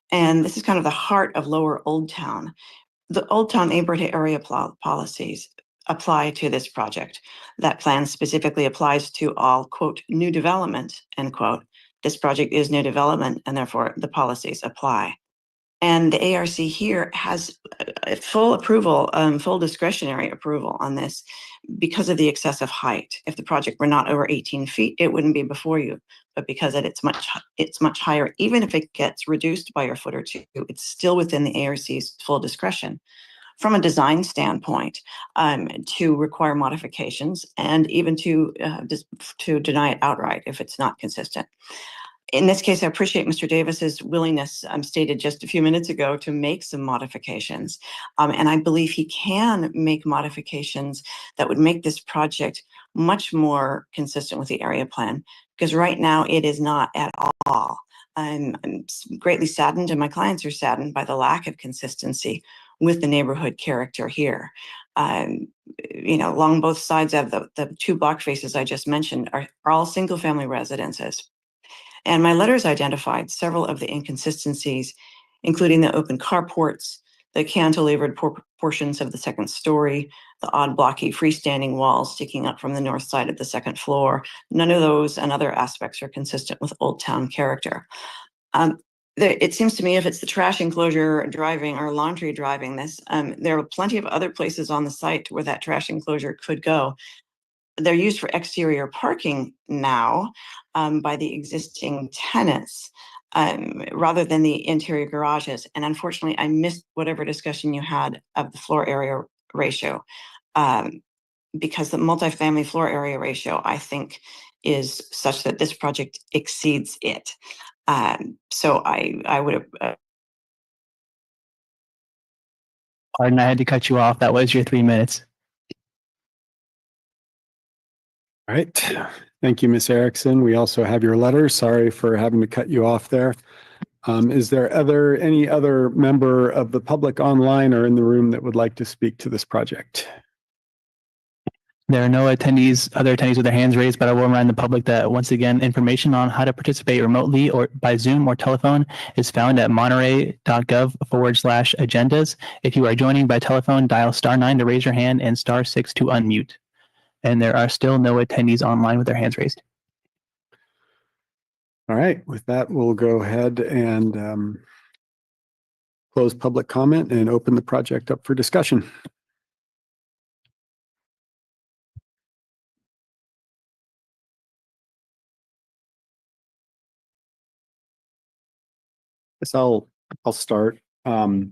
And this is kind of the heart of Lower Old Town. The Old Town neighborhood area policies apply to this project. That plan specifically applies to all, quote, new development, end quote. This project is new development, and therefore the policies apply. And the ARC here has full approval, full discretionary approval on this because of the excessive height. If the project were not over 18 feet, it wouldn't be before you. But because it's much higher, even if it gets reduced by a foot or two, it's still within the ARC's full discretion. From a design standpoint, to require modifications and even to deny it outright if it's not consistent. In this case, I appreciate Mr. Davis's willingness, stated just a few minutes ago, to make some modifications. And I believe he can make modifications that would make this project much more consistent with the area plan, because right now it is not at all. I'm greatly saddened, and my clients are saddened by the lack of consistency with the neighborhood character here. Along both sides of the two block faces I just mentioned are all single family residences. And my letters identified several of the inconsistencies, including the open carports, the cantilevered portions of the second story, the odd blocky freestanding walls sticking up from the north side of the second floor. None of those and other aspects are consistent with Old Town character. It seems to me if it's the trash enclosure driving or laundry driving this, there are plenty of other places on the site where that trash enclosure could go. they're used for exterior parking now by the existing tenants rather than the interior garages. And unfortunately, I missed whatever discussion you had of the floor area ratio. Because the multifamily floor area ratio, I think, is such that this project exceeds it. So I would Pardon, I had to cut you off. That was your 3 minutes. All right. Thank you, Ms. Erickson. We also have your letter. Sorry for having to cut you off there. Is there any other member of the public online or in the room that would like to speak to this project? There are no other attendees with their hands raised, but I will remind the public that once again, information on how to participate remotely or by Zoom or telephone is found at monterey.gov/agendas. If you are joining by telephone, dial *9 to raise your hand and *6 to unmute. And there are still no attendees online with their hands raised. All right. With that, we'll go ahead and close public comment and open the project up for discussion. Guess I'll start. I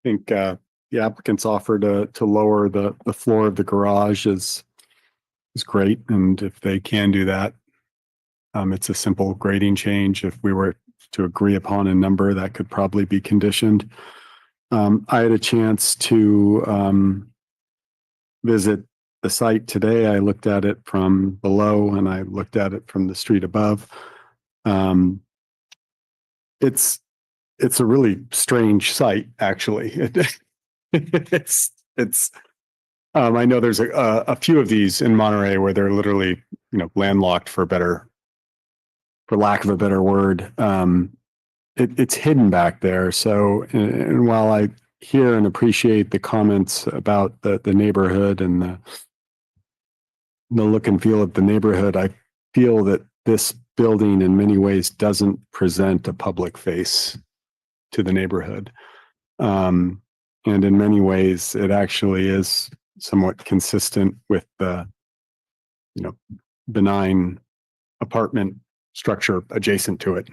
think the applicant's offer to lower the floor of the garage is great, and if they can do that, it's a simple grading change. If we were to agree upon a number, that could probably be conditioned. I had a chance to visit the site today. I looked at it from below and I looked at it from the street above. It's a really strange site, actually. I know there's a few of these in Monterey where they're literally, landlocked for lack of a better word. It's hidden back there. So, and while I hear and appreciate the comments about the neighborhood and the look and feel of the neighborhood, I feel that this building in many ways doesn't present a public face to the neighborhood. And in many ways, it actually is somewhat consistent with the, benign apartment structure adjacent to it.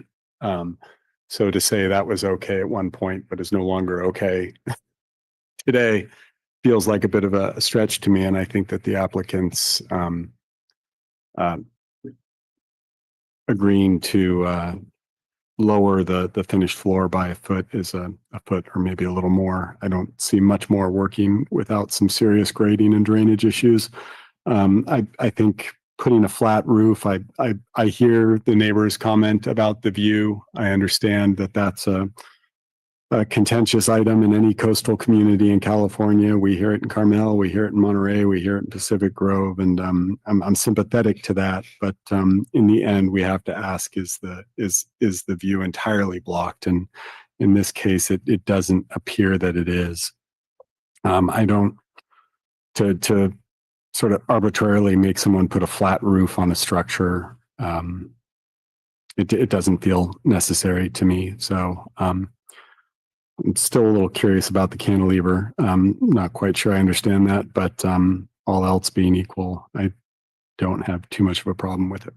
So to say that was okay at one point, but is no longer okay today feels like a bit of a stretch to me. And I think that the applicants agreeing to lower the finished floor by a foot is a foot or maybe a little more. I don't see much more working without some serious grading and drainage issues. I think putting a flat roof, I hear the neighbors comment about the view. I understand that that's a contentious item in any coastal community in California. We hear it in Carmel, we hear it in Monterey, we hear it in Pacific Grove, and I'm sympathetic to that. But in the end, we have to ask: is the view entirely blocked? And in this case, it doesn't appear that it is. I don't to sort of arbitrarily make someone put a flat roof on a structure. It doesn't feel necessary to me. So. I'm still a little curious about the cantilever. Not quite sure I understand that, but all else being equal, I don't have too much of a problem with it.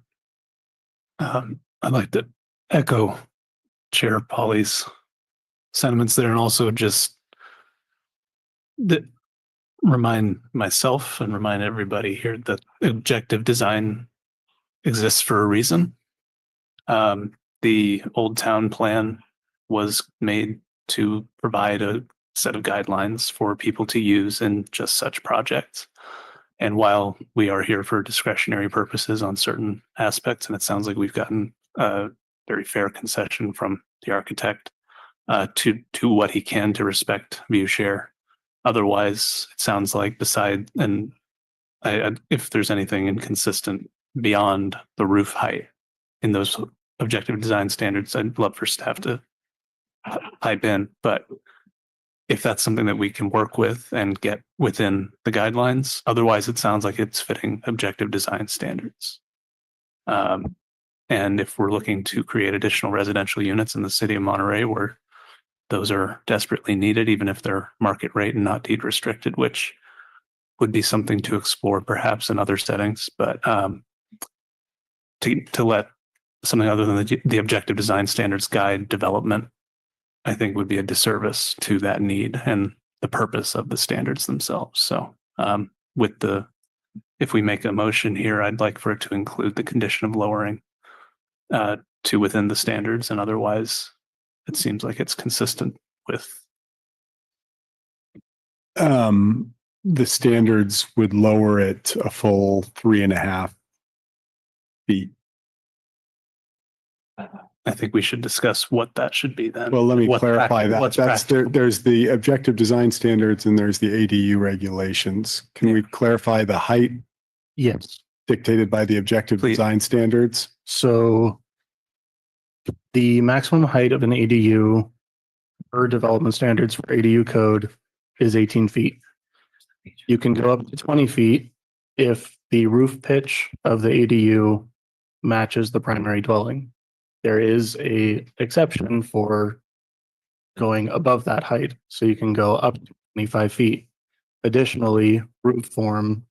I'd like to echo Chair Polly's sentiments there, and also just remind myself and remind everybody here that objective design exists for a reason. The Old Town Plan was made to provide a set of guidelines for people to use in just such projects. And while we are here for discretionary purposes on certain aspects, and it sounds like we've gotten a very fair concession from the architect to what he can to respect view share. Otherwise, it sounds like if there's anything inconsistent beyond the roof height in those objective design standards, I'd love for staff to pipe in. But if that's something that we can work with and get within the guidelines, otherwise it sounds like it's fitting objective design standards. And if we're looking to create additional residential units in the city of Monterey where those are desperately needed, even if they're market rate and not deed restricted, which would be something to explore perhaps in other settings, but to let something other than the objective design standards guide development, I think would be a disservice to that need and the purpose of the standards themselves. So if we make a motion here, I'd like for it to include the condition of lowering to within the standards, and otherwise it seems like it's consistent with. The standards would lower it a full 3.5 feet. I think we should discuss what that should be then. Well, let me What's clarify practical- that. what's That's practical. there's the objective design standards and there's the ADU regulations. Can we clarify the height Yes. dictated by the objective Please. design standards? So the maximum height of an ADU per development standards for ADU code is 18 feet. You can go up to 20 feet if the roof pitch of the ADU matches the primary dwelling. There is a exception for going above that height, so you can go up to 25 feet. Additionally, roof form,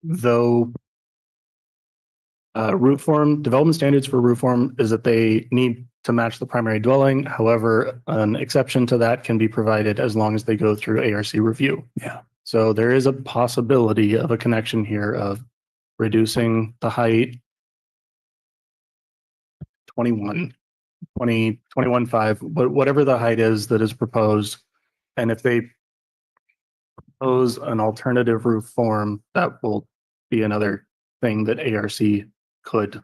though roof form, development standards for roof form is that they need to match the primary dwelling. However, an exception to that can be provided as long as they go through ARC review. Yeah. So there is a possibility of a connection here of reducing the height 21.5, but whatever the height is that is proposed. And if they propose an alternative roof form, that will be another thing that ARC could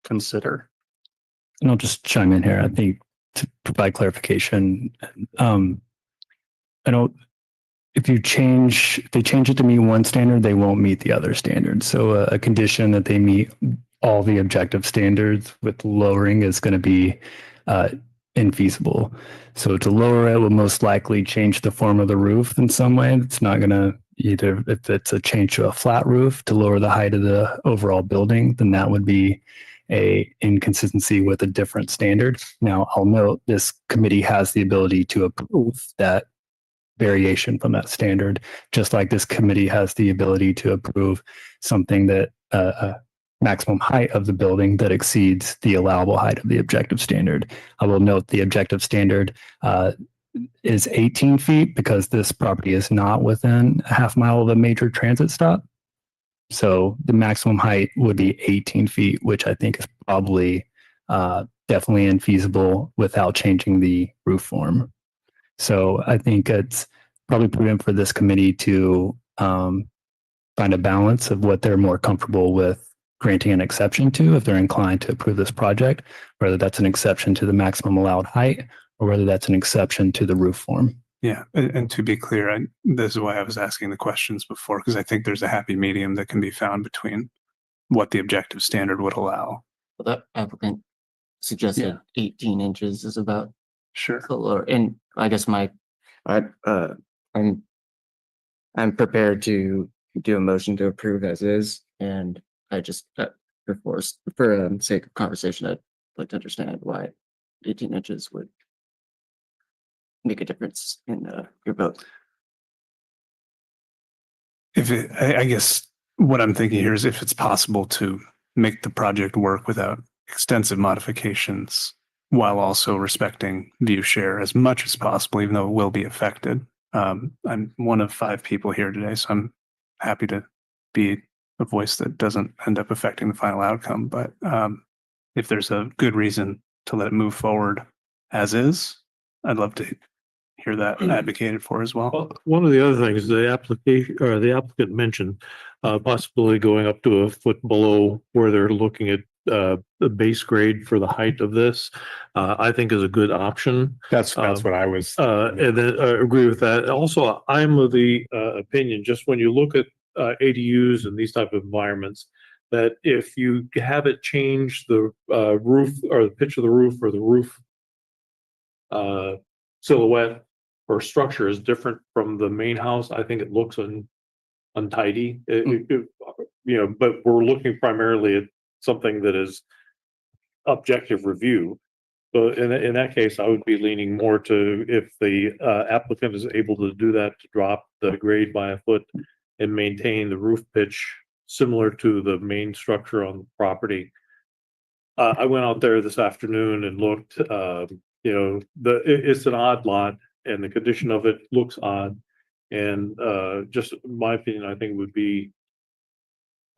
consider. And I'll just chime in here. I think to provide clarification, I don't, if they change it to meet one standard, they won't meet the other standard. So a condition that they meet all the objective standards with lowering is going to be infeasible. So to lower it will most likely change the form of the roof in some way. It's not going to either, if it's a change to a flat roof to lower the height of the overall building, then that would be a inconsistency with a different standard. Now, I'll note this committee has the ability to approve that variation from that standard, just like this committee has the ability to approve something that maximum height of the building that exceeds the allowable height of the objective standard. I will note the objective standard is 18 feet because this property is not within a half mile of a major transit stop. So the maximum height would be 18 feet, which I think is probably definitely infeasible without changing the roof form. So I think it's probably prudent for this committee to find a balance of what they're more comfortable with granting an exception to if they're inclined to approve this project, whether that's an exception to the maximum allowed height or whether that's an exception to the roof form. Yeah, and to be clear, this is why I was asking the questions before, because I think there's a happy medium that can be found between what the objective standard would allow. Well, that applicant suggested 18 inches is about Sure. the lower, and I guess I'm prepared to do a motion to approve as is, and I just for sake of conversation, I'd like to understand why 18 inches would make a difference in your vote. I guess what I'm thinking here is if it's possible to make the project work without extensive modifications while also respecting view share as much as possible, even though it will be affected. I'm one of 5 people here today, so I'm happy to be a voice that doesn't end up affecting the final outcome. But if there's a good reason to let it move forward as is, I'd love to hear that advocated for as well. Well, one of the other things the applicant mentioned, possibly going up to a foot below where they're looking at the base grade for the height of this, I think is a good option. That's what I was. And then I agree with that. Also, I'm of the opinion, just when you look at ADUs and these type of environments, that if you have it change the roof or the pitch of the roof or the roof silhouette or structure is different from the main house, I think it looks untidy. But we're looking primarily at something that is objective review. So in that case, I would be leaning more to if the applicant is able to do that, to drop the grade by a foot and maintain the roof pitch similar to the main structure on the property. I went out there this afternoon and looked, it's an odd lot and the condition of it looks odd. And just my opinion, I think would be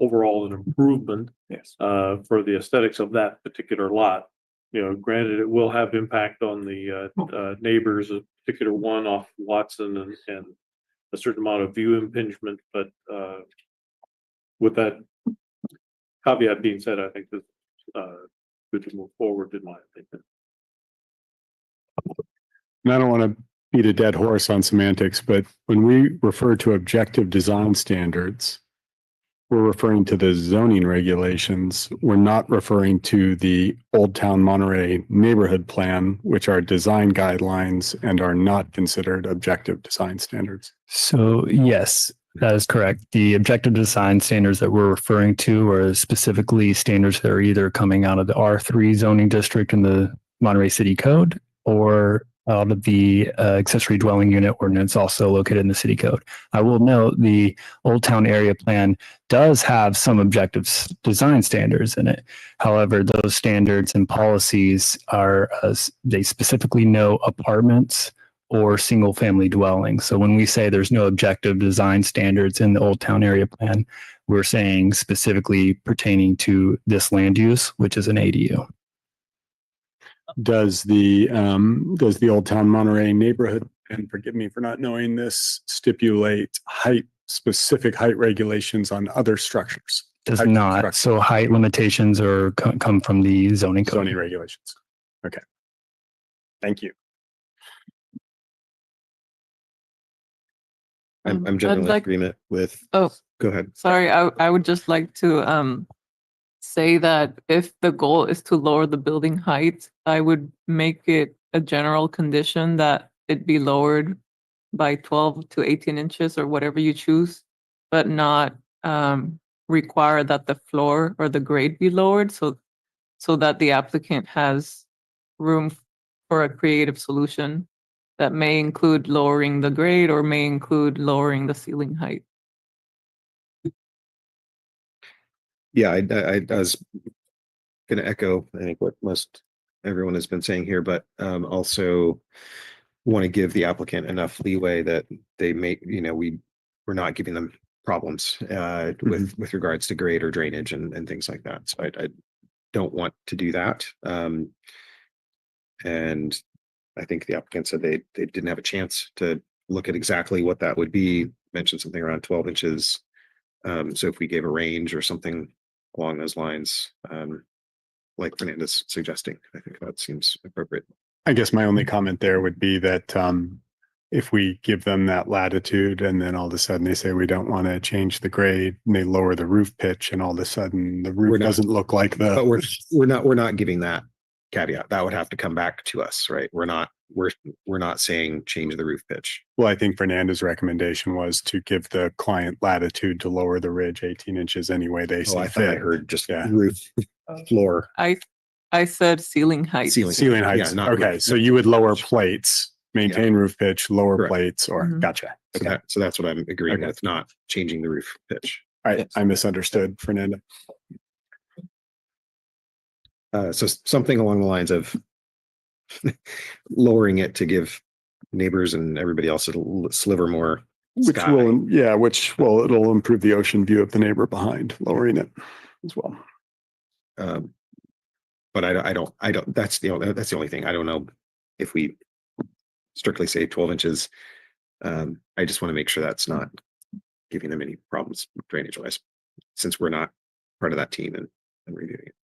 overall an improvement. Yes. For the aesthetics of that particular lot. Granted, it will have impact on the neighbors, a particular one off Watson and a certain amount of view impingement, but with that caveat being said, I think that good to move forward in my opinion. And I don't want to beat a dead horse on semantics, but when we refer to objective design standards, we're referring to the zoning regulations. We're not referring to the Old Town Monterey neighborhood plan, which are design guidelines and are not considered objective design standards. So yes, that is correct. The objective design standards that we're referring to are specifically standards that are either coming out of the R3 zoning district in the Monterey City Code or out of the accessory dwelling unit ordinance also located in the city code. I will note the Old Town Area Plan does have some objective design standards in it. However, those standards and policies are, they specifically know apartments or single family dwellings. So when we say there's no objective design standards in the Old Town Area Plan, we're saying specifically pertaining to this land use, which is an ADU. Does the Old Town Monterey neighborhood, and forgive me for not knowing this, stipulate specific height regulations on other structures? Does Height not. structure. So height limitations are come from the zoning code. Zoning regulations. Okay. Thank you. I'm generally in agreement with. Oh. Go ahead. Sorry, I would just like to say that if the goal is to lower the building height, I would make it a general condition that it be lowered by 12 to 18 inches or whatever you choose, but not require that the floor or the grade be lowered so that the applicant has room for a creative solution that may include lowering the grade or may include lowering the ceiling height. Yeah, I was going to echo, I think, what most everyone has been saying here, but also want to give the applicant enough leeway that they may, we're not giving them problems with regards to grade or drainage and things like that. So I don't want to do that. And I think the applicant said they didn't have a chance to look at exactly what that would be, mentioned something around 12 inches. So if we gave a range or something along those lines, like Fernanda's suggesting, I think that seems appropriate. I guess my only comment there would be that if we give them that latitude and then all of a sudden they say we don't want to change the grade and they lower the roof pitch and all of a sudden the roof doesn't look like the. But we're not giving that caveat. That would have to come back to us, right? We're not saying change the roof pitch. Well, I think Fernanda's recommendation was to give the client latitude to lower the ridge 18 inches anyway they see I thought I fit. heard just roof floor. I said ceiling height. Ceiling heights. Yeah, not okay, roof so you would lower plates, maintain roof pitch, lower Correct. plates, or Mhm. gotcha. So that's what I'm agreeing Okay. with, not changing the roof pitch. I misunderstood Fernanda. So something along the lines of lowering it to give neighbors and everybody else a sliver more Which sky. it'll improve the ocean view of the neighbor behind, lowering it as well. But I don't, that's the only thing. I don't know if we strictly say 12 inches. I just want to make sure that's not giving them any problems drainage wise, since we're not part of that team and reviewing it.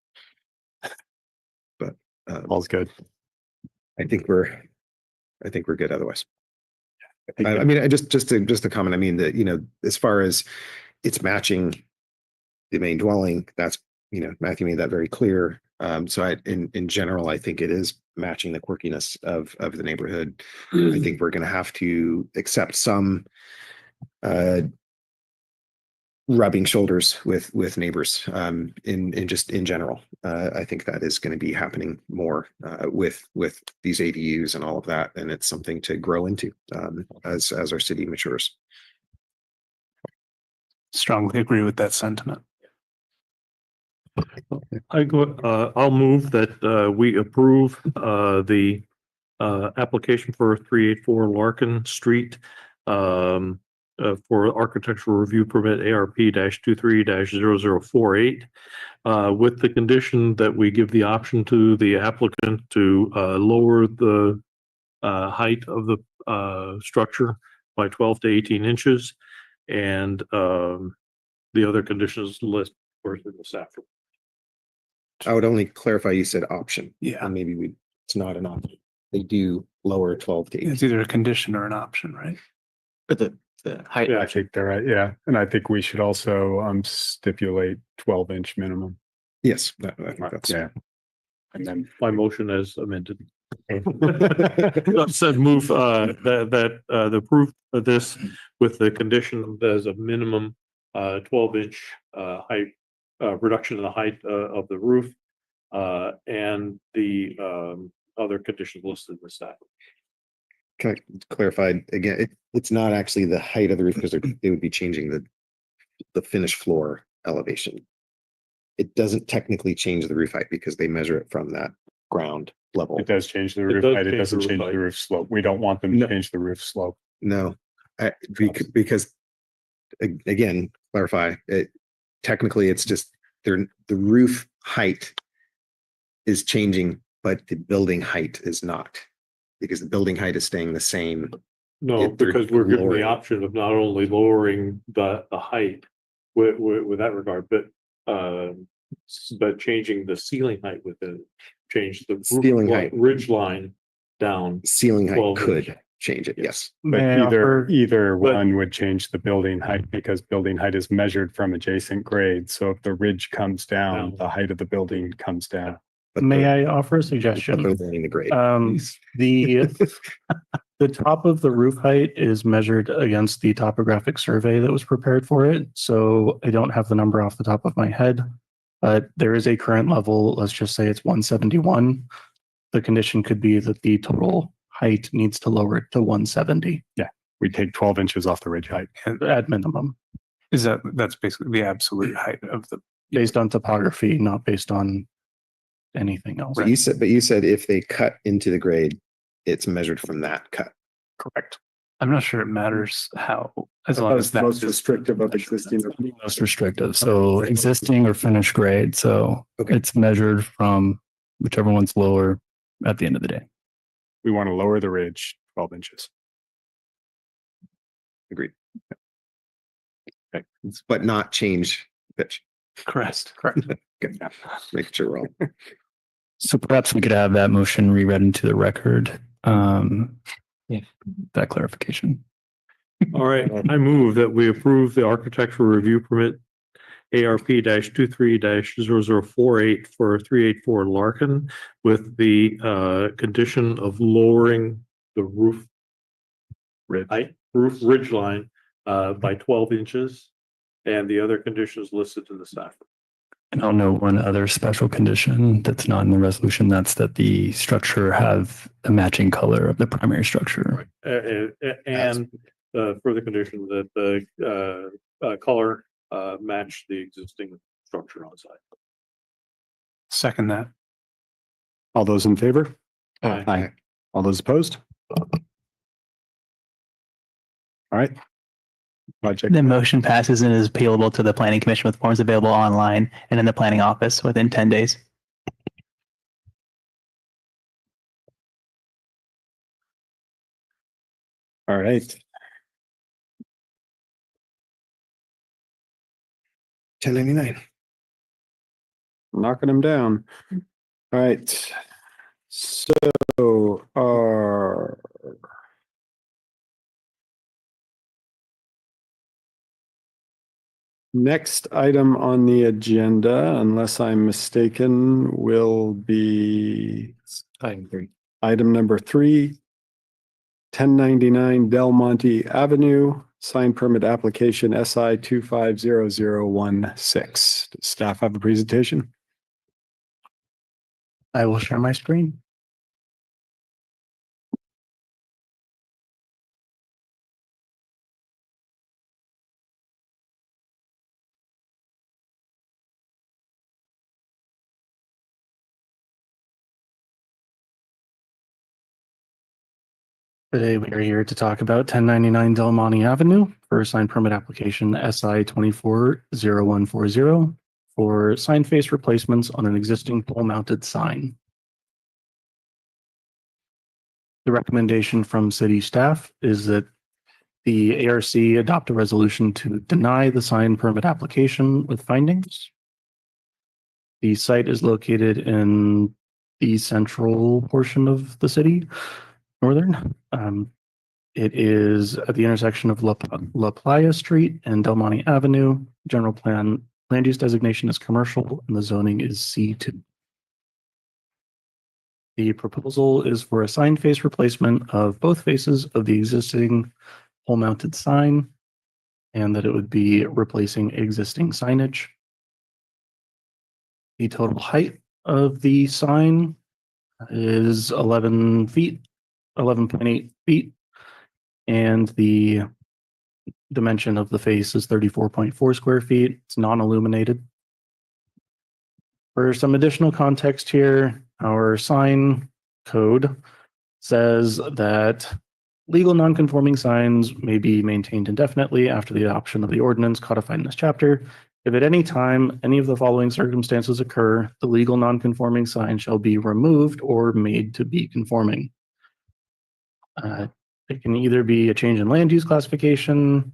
But All's good. I think we're good otherwise. I mean, just to comment, I mean that, as far as it's matching the main dwelling, that's, Matthew made that very clear. So in general, I think it is matching the quirkiness of the neighborhood. I think we're going to have to accept some rubbing shoulders with neighbors in general. I think that is going to be happening more with these ADUs and all of that, and it's something to grow into as our city matures. Strongly agree with that sentiment. I'll move that we approve the application for 384 Larkin Street for architectural review permit ARP-23-0048 with the condition that we give the option to the applicant to lower the height of the structure by 12 to 18 inches, and the other conditions list in the staff. I would only clarify, you said option. Yeah. And maybe it's not an option. They do lower 12 to 18. It's either a condition or an option, right? But the height. Yeah, I think they're right. Yeah. And I think we should also stipulate 12-inch minimum. Yes, I think that's. Yeah. And then My motion as amended. Said move that the approve of this with the condition as a minimum 12-inch height reduction in the height of the roof and the other conditions listed in the staff. Can I clarify again? It's not actually the height of the roof because they would be changing the finished floor elevation. It doesn't technically change the roof height because they measure it from that ground level. it does change the It roof does height. It change the doesn't roof change height. the roof slope. We don't want them to change the roof slope. No, because again, clarify it. Technically, it's just the roof height is changing, but the building height is not, because the building height is staying the same. No, If they're because we're given lowering. the option of not only lowering the height with that regard, but changing the ceiling height within, change the roof Ceiling height. ridge line down. Ceiling height 12 could change it. Yes. But May I offer- either But- one would change the building height because building height is measured from adjacent grades. So if the ridge comes down, Down. the height of the building comes down. But May the- I offer a but suggestion? they're learning the grade. The top of the roof height is measured against the topographic survey that was prepared for it. So I don't have the number off the top of my head, but there is a current level. Let's just say it's 171. The condition could be that the total height needs to lower it to 170 We take 12 inches off the ridge height. at minimum, That's basically the absolute height of the, based on topography, not based on anything else. But you said if they cut into the grade, it's measured from that cut. correct. I'm not sure it matters how, as long as that's most restrictive of existing. Most restrictive. So existing or finished grade. So Okay. it's measured from whichever one's lower at the end of the day. We want to lower the ridge 12 inches. Agreed. Okay. But not change pitch. correct. Good. Making sure we're all. So perhaps we could have that motion reread into the record. Yeah. That clarification. All right, I move that we approve the architectural review permit ARP-23-0048 for 384 Larkin with the condition of lowering the roof ridge line by 12 inches and the other conditions listed in the staff. And I'll note one other special condition that's not in the resolution. That's that the structure have a matching color of the primary structure. And further condition that the color match the existing structure on site. Second that. All those in favor? Aye. All those opposed? All right. Project. The motion passes and is appealable to the planning commission with forms available online and in the planning office within 10 days. All right. 1099. Knocking them down. All right. So our next item on the agenda, unless I'm mistaken, will be Item 3. item number 3, 1099 Del Monte Avenue, sign permit application SI 250016. Does staff have a presentation? I will share my screen. Today, we are here to talk about 1099 Del Monte Avenue for sign permit application SI 240140 for sign face replacements on an existing pole mounted sign. The recommendation from city staff is that the ARC adopt a resolution to deny the sign permit application with findings. The site is located in the central portion of the city, northern. It is at the intersection of La Playa Street and Del Monte Avenue. General plan land use designation is commercial and the zoning is C2. The proposal is for a sign face replacement of both faces of the existing pole mounted sign and that it would be replacing existing signage. The total height of the sign is 11 feet, 11.8 feet, and the dimension of the face is 34.4 square feet. It's non-illuminated. For some additional context here, our sign code says that legal non-conforming signs may be maintained indefinitely after the adoption of the ordinance codified in this chapter. If at any time any of the following circumstances occur, the legal non-conforming sign shall be removed or made to be conforming. It can either be a change in land use classification,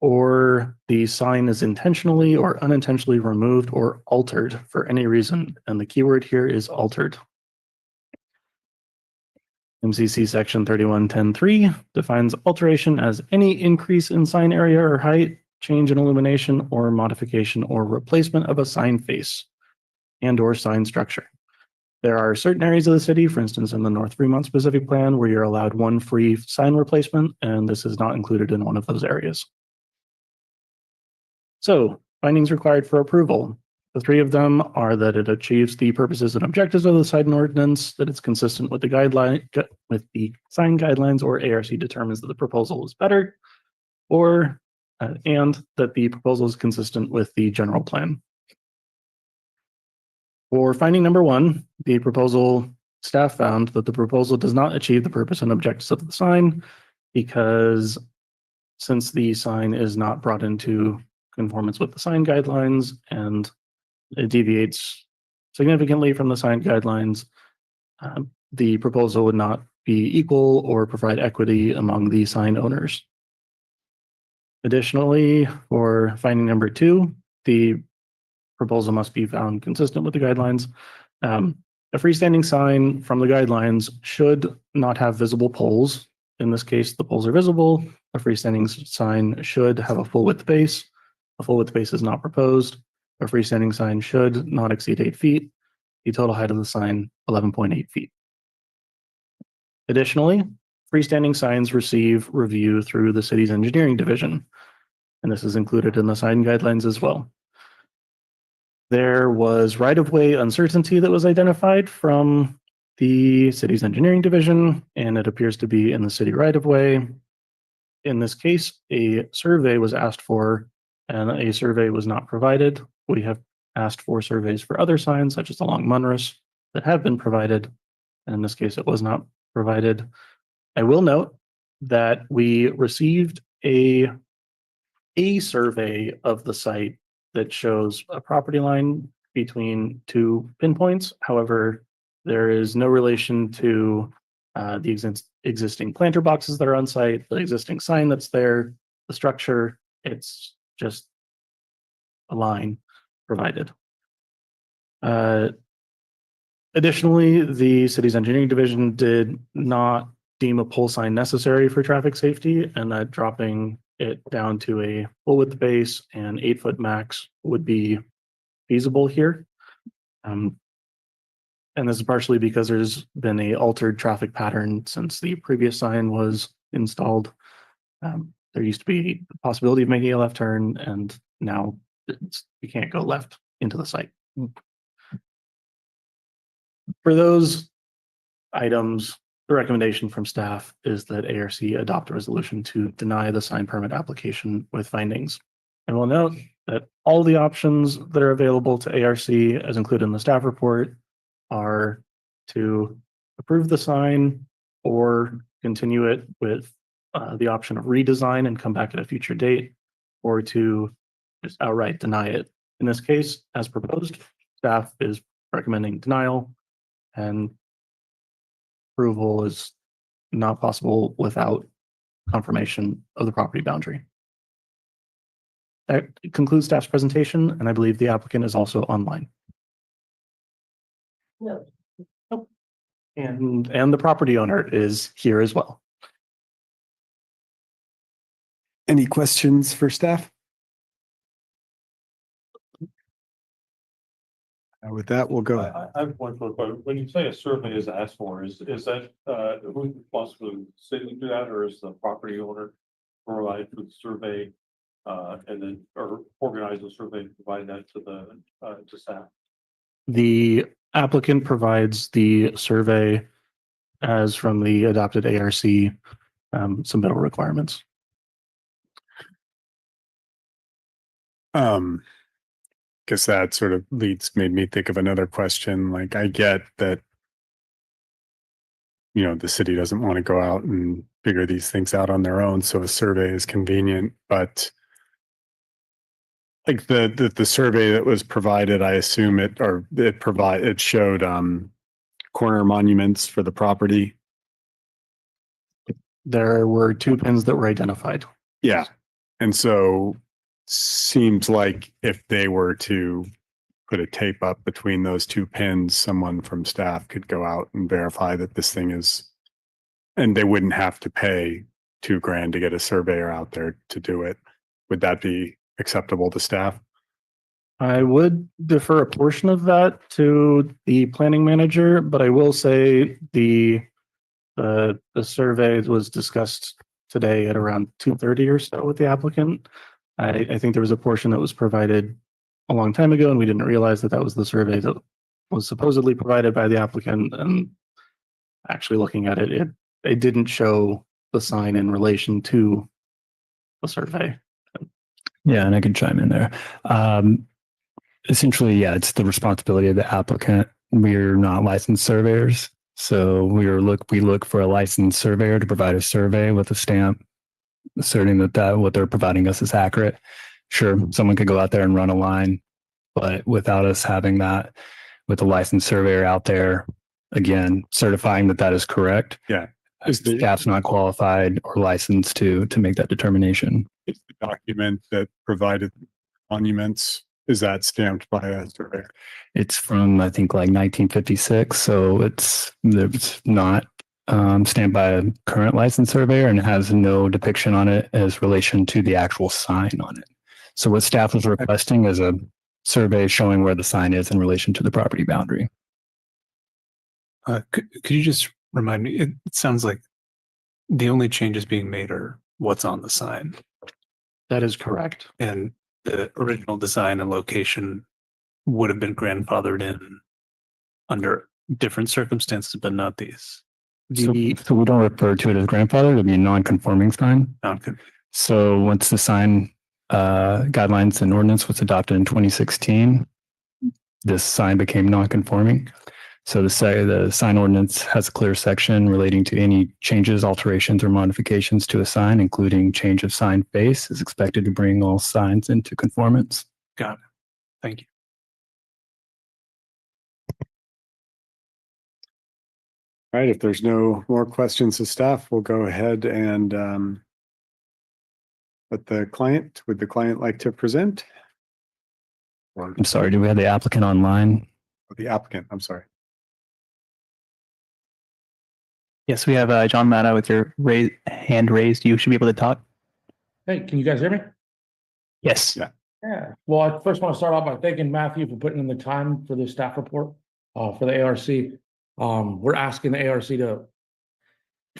or the sign is intentionally or unintentionally removed or altered for any reason. And the keyword here is altered. MCC section 3110.3 defines alteration as any increase in sign area or height, change in illumination, or modification or replacement of a sign face and or sign structure. There are certain areas of the city, for instance, in the North Fremont specific plan, where you're allowed one free sign replacement, and this is not included in one of those areas. So, findings required for approval. The three of them are that it achieves the purposes and objectives of the sign ordinance, that it's consistent with the sign guidelines, or ARC determines that the proposal is better, or and that the proposal is consistent with the general plan. For finding number one, the proposal staff found that the proposal does not achieve the purpose and objectives of the sign because since the sign is not brought into conformance with the sign guidelines and it deviates significantly from the sign guidelines, the proposal would not be equal or provide equity among the sign owners. Additionally, for finding number two, the proposal must be found consistent with the guidelines. A freestanding sign from the guidelines should not have visible poles. In this case, the poles are visible. A freestanding sign should have a full width base. A full width base is not proposed. A freestanding sign should not exceed 8 feet. The total height of the sign, 11.8 feet. Additionally, freestanding signs receive review through the city's engineering division, and this is included in the sign guidelines as well. There was right-of-way uncertainty that was identified from the city's engineering division, and it appears to be in the city right-of-way. In this case, a survey was asked for, and a survey was not provided. We have asked for surveys for other signs, such as along Munros, that have been provided, and in this case, it was not provided. I will note that we received a survey of the site that shows a property line between two pinpoints. However, there is no relation to the existing planter boxes that are on site, the existing sign that's there, the structure. It's just a line provided. Additionally, the city's engineering division did not deem a pole sign necessary for traffic safety, and that dropping it down to a full width base and 8-foot max would be feasible here. And this is partially because there's been a altered traffic pattern since the previous sign was installed. there used to be the possibility of making a left turn, and now you can't go left into the site. For those items, the recommendation from staff is that ARC adopt a resolution to deny the sign permit application with findings. And we'll note that all the options that are available to ARC, as included in the staff report, are to approve the sign or continue it with the option of redesign and come back at a future date, or to just outright deny it. In this case, as proposed, staff is recommending denial, and approval is not possible without confirmation of the property boundary. That concludes staff's presentation, and I believe the applicant is also online. Nope. And the property owner is here as well. Any questions for staff? With that, we'll go. I have one quick question. When you say a survey is asked for, is that, who's responsible, the city to do that, or is the property owner provide for the survey? And then, or organize a survey and provide that to the, to staff? The applicant provides the survey as from the adopted ARC submittal requirements. Guess that sort of made me think of another question. Like, I get that, you know, the city doesn't want to go out and figure these things out on their own, so a survey is convenient, but like the survey that was provided, I assume it showed corner monuments for the property. There were 2 pins that were identified. Yeah. And so seems like if they were to put a tape up between those 2 pins, someone from staff could go out and verify that this thing is, and they wouldn't have to pay $2,000 to get a surveyor out there to do it. Would that be acceptable to staff? I would defer a portion of that to the planning manager, but I will say the survey was discussed today at around 2:30 or so with the applicant. I think there was a portion that was provided a long time ago, and we didn't realize that that was the survey that was supposedly provided by the applicant. And actually looking at it, it didn't show the sign in relation to the survey. Yeah, and I can chime in there. Essentially, yeah, it's the responsibility of the applicant. We're not licensed surveyors, so we look for a licensed surveyor to provide a survey with a stamp asserting that what they're providing us is accurate. Sure, someone could go out there and run a line, but without us having that, with a licensed surveyor out there, again, certifying that that is correct. Yeah. Staff's not qualified or licensed to make that determination. Is the document that provided monuments, is that stamped by a surveyor? It's from, I think, like 1956, so it's not stamped by a current licensed surveyor, and it has no depiction on it as relation to the actual sign on it. So what staff was requesting is a survey showing where the sign is in relation to the property boundary. Could you just remind me? It sounds like the only changes being made are what's on the sign, That is correct. and the original design and location would have been grandfathered in under different circumstances, but not these. So we don't refer to it as grandfather, it'd be a non-conforming sign. So once the sign guidelines and ordinance was adopted in 2016, this sign became non-conforming. So the sign ordinance has a clear section relating to any changes, alterations, or modifications to a sign, including change of sign face, is expected to bring all signs into conformance. Got it. Thank you. All right, if there's no more questions of staff, we'll go ahead and would the client like to present? I'm sorry, do we have the applicant online? The applicant, I'm sorry. Yes, we have John Matta with your hand raised. You should be able to talk. Hey, can you guys hear me? Yes. Yeah. Well, I first want to start off by thanking Matthew for putting in the time for the staff report for the ARC. We're asking the ARC to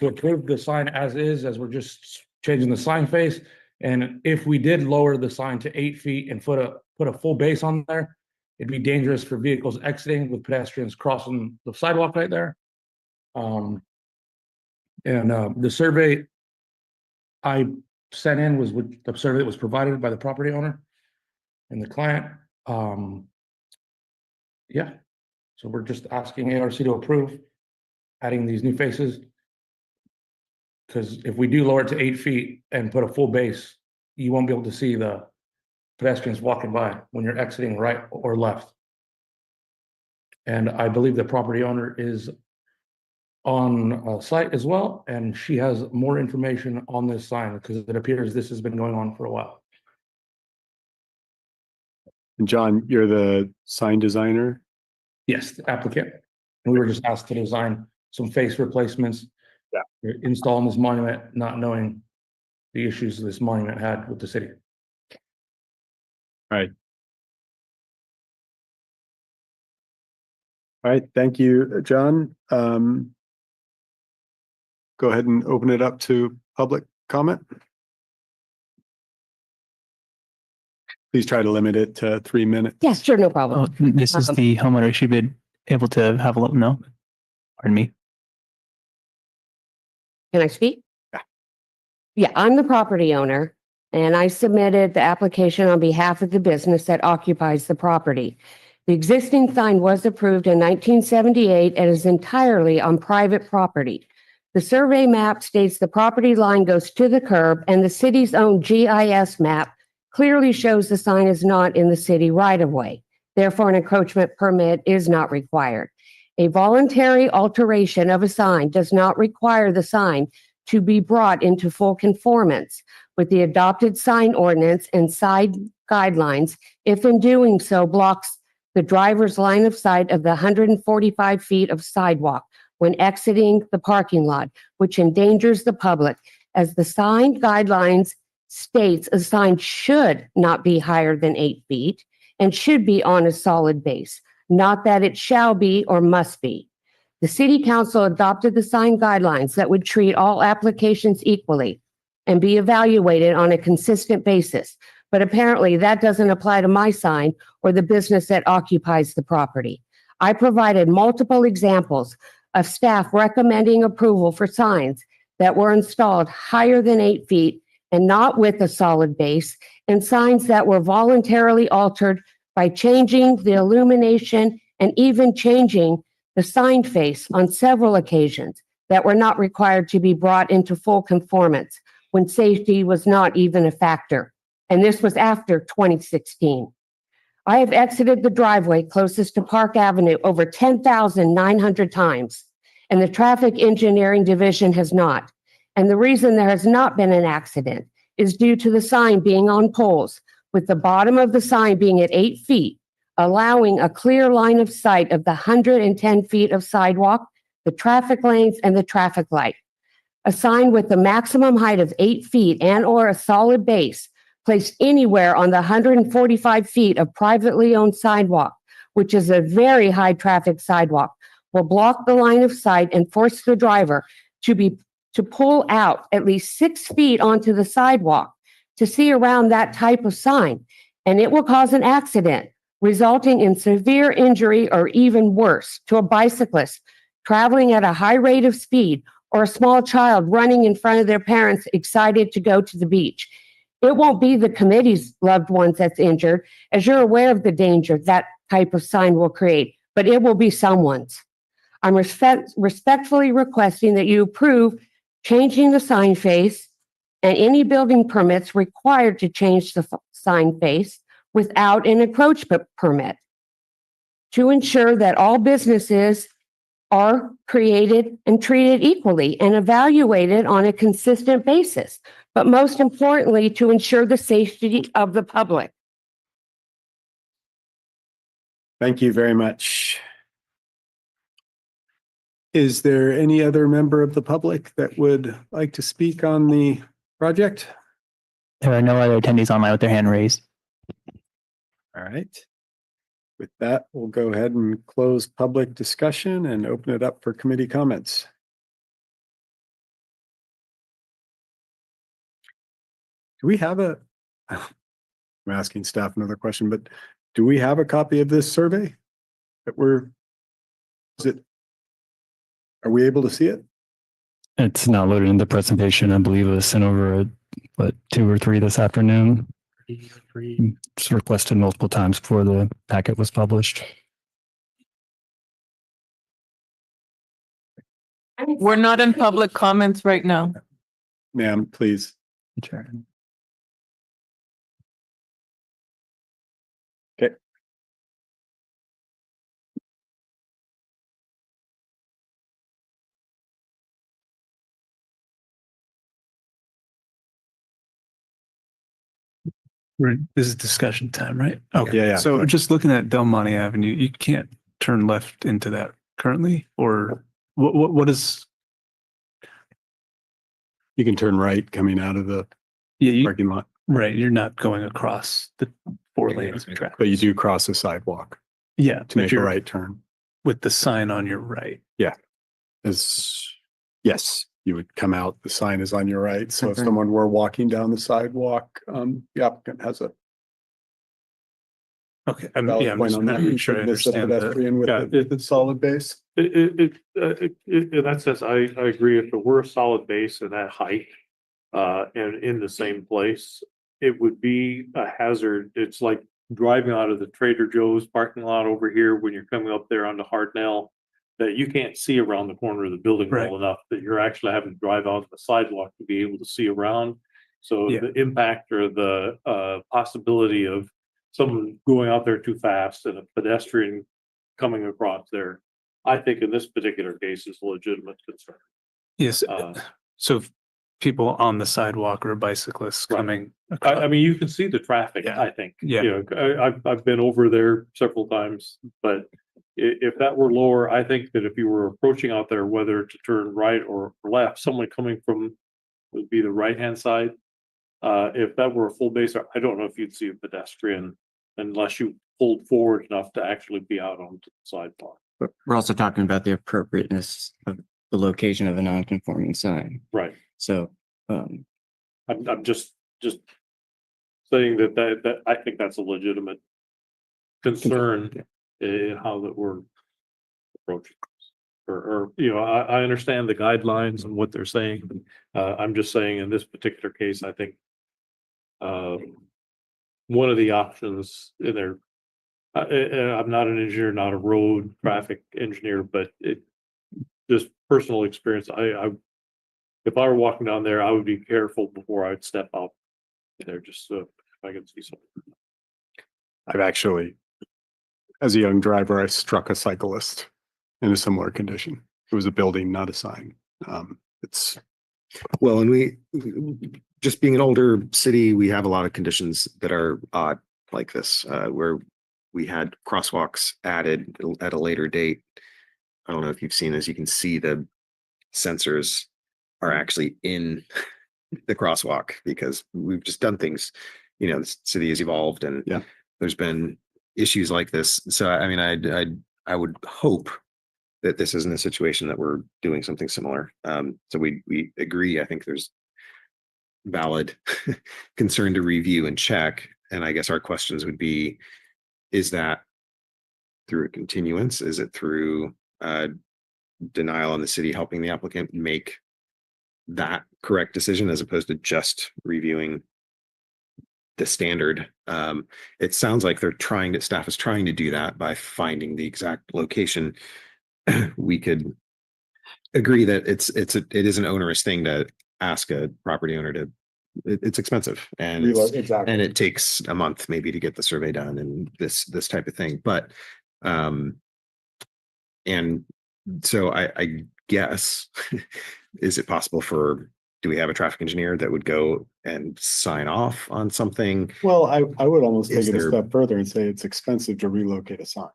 approve the sign as is, as we're just changing the sign face. And if we did lower the sign to 8 feet and put a full base on there, it'd be dangerous for vehicles exiting with pedestrians crossing the sidewalk right there. The survey I sent in was with the survey that was provided by the property owner and the client. Yeah, so we're just asking ARC to approve adding these new faces. Because if we do lower it to 8 feet and put a full base, you won't be able to see the pedestrians walking by when you're exiting right or left. And I believe the property owner is on site as well, and she has more information on this sign because it appears this has been going on for a while. And John, you're the sign designer? Yes, the applicant. And we were just asked to design some face replacements. Yeah. We're installing this monument, not knowing the issues this monument had with the city. All right, thank you, John. Go ahead and open it up to public comment. Please try to limit it to 3 minutes. Yeah, sure, no problem. Oh, this is the homeowner should be able to have a little, no? Pardon me. Can I speak? Yeah, I'm the property owner and I submitted the application on behalf of the business that occupies the property. The existing sign was approved in 1978 and is entirely on private property. The survey map states the property line goes to the curb and the city's own GIS map clearly shows the sign is not in the city right of way. Therefore, an encroachment permit is not required. A voluntary alteration of a sign does not require the sign to be brought into full conformance with the adopted sign ordinance and side guidelines if in doing so blocks the driver's line of sight of the 145 feet of sidewalk when exiting the parking lot, which endangers the public, as the sign guidelines states a sign should not be higher than 8 feet and should be on a solid base, not that it shall be or must be. The city council adopted the sign guidelines that would treat all applications equally and be evaluated on a consistent basis. But apparently that doesn't apply to my sign or the business that occupies the property. I provided multiple examples of staff recommending approval for signs that were installed higher than 8 feet and not with a solid base, and signs that were voluntarily altered by changing the illumination and even changing the sign face on several occasions that were not required to be brought into full conformance when safety was not even a factor. And this was after 2016. I have exited the driveway closest to Park Avenue over 10,900 times, and the traffic engineering division has not. And the reason there has not been an accident is due to the sign being on poles, with the bottom of the sign being at 8 feet, allowing a clear line of sight of the 110 feet of sidewalk, the traffic lanes, and the traffic light. A sign with the maximum height of 8 feet and or a solid base placed anywhere on the 145 feet of privately owned sidewalk, which is a very high traffic sidewalk, will block the line of sight and force the driver to pull out at least 6 feet onto the sidewalk to see around that type of sign, and it will cause an accident, resulting in severe injury or even worse to a bicyclist traveling at a high rate of speed or a small child running in front of their parents excited to go to the beach. It won't be the committee's loved ones that's injured, as you're aware of the danger that type of sign will create, but it will be someone's. I'm respectfully requesting that you approve changing the sign face and any building permits required to change the sign face without an encroachment permit to ensure that all businesses are created and treated equally and evaluated on a consistent basis, but most importantly, to ensure the safety of the public. Thank you very much. Is there any other member of the public that would like to speak on the project? There are no other attendees online with their hand raised. All right. With that, we'll go ahead and close public discussion and open it up for committee comments. Do we have a, I'm asking staff another question, but do we have a copy of this survey? Is it, are we able to see it? It's not loaded in the presentation. I believe it was sent over at 2 or 3 this afternoon. It's requested multiple times before the packet was published. We're not in public comments right now. Ma'am, please. Okay. This is discussion time, right? Okay. Yeah, yeah. So just looking at Del Monte Avenue, you can't turn left into that currently, or what is? You can turn right coming out of the Yeah, parking lot, right. You're not going across the 4 lanes of traffic. but you do cross a sidewalk Yeah, to but make a you're right turn. with the sign on your right. Yes, you would come out, the sign is on your right. So if Okay. someone were walking down the sidewalk, the applicant has a Okay, valid I'm point just on that. making sure I Miss the understand the, pedestrian with Yeah, the solid base. In that sense, I agree. If it were a solid base and that height, and in the same place, it would be a hazard. It's like driving out of the Trader Joe's parking lot over here when you're coming up there onto Hartnell, that you can't see around the corner of the building Right. well enough, that you're actually having to drive out the sidewalk to be able to see around. So Yeah. the impact or the possibility of someone going out there too fast and a pedestrian coming across there, I think in this particular case is a legitimate concern. yes. Uh, So if people on the sidewalk or bicyclists Right. coming. I mean, you can see the traffic, Yeah. I think. Yeah. You know, I've been over there several times, but if that were lower, I think that if you were approaching out there, whether to turn right or left, someone coming from would be the right-hand side. If that were a full base, I don't know if you'd see a pedestrian unless you pulled forward enough to actually be out onto the sidewalk. But we're also talking about the appropriateness of the location of a non-conforming sign. Right. So, I'm just saying that I think that's a legitimate concern in how that we're approaching this. Or, you know, I understand the guidelines and what they're saying. I'm just saying in this particular case, I think one of the options in there, I'm not an engineer, not a road traffic engineer, but just personal experience, if I were walking down there, I would be careful before I'd step out there, just so if I could see something. I've actually, as a young driver, I struck a cyclist in a similar condition. It was a building, not a sign. It's Well, and we, just being an older city, we have a lot of conditions that are odd like this, where we had crosswalks added at a later date. I don't know if you've seen this, you can see the sensors are actually in the crosswalk because we've just done things, you know, the city has evolved and Yeah. there's been issues like this. So, I mean, I would hope that this isn't a situation that we're doing something similar. So we agree. I think there's valid concern to review and check. And I guess our questions would be, is that through a continuance? Is it through denial on the city helping the applicant make that correct decision as opposed to just reviewing the standard? It sounds like staff is trying to do that by finding the exact location. We could agree that it is an onerous thing to ask a property owner to, it's expensive and exactly. and it takes a month maybe to get the survey done and this type of thing. But and so I guess, is it possible do we have a traffic engineer that would go and sign off on something? Well, I would almost take Is it a there- step further and say it's expensive to relocate a sign.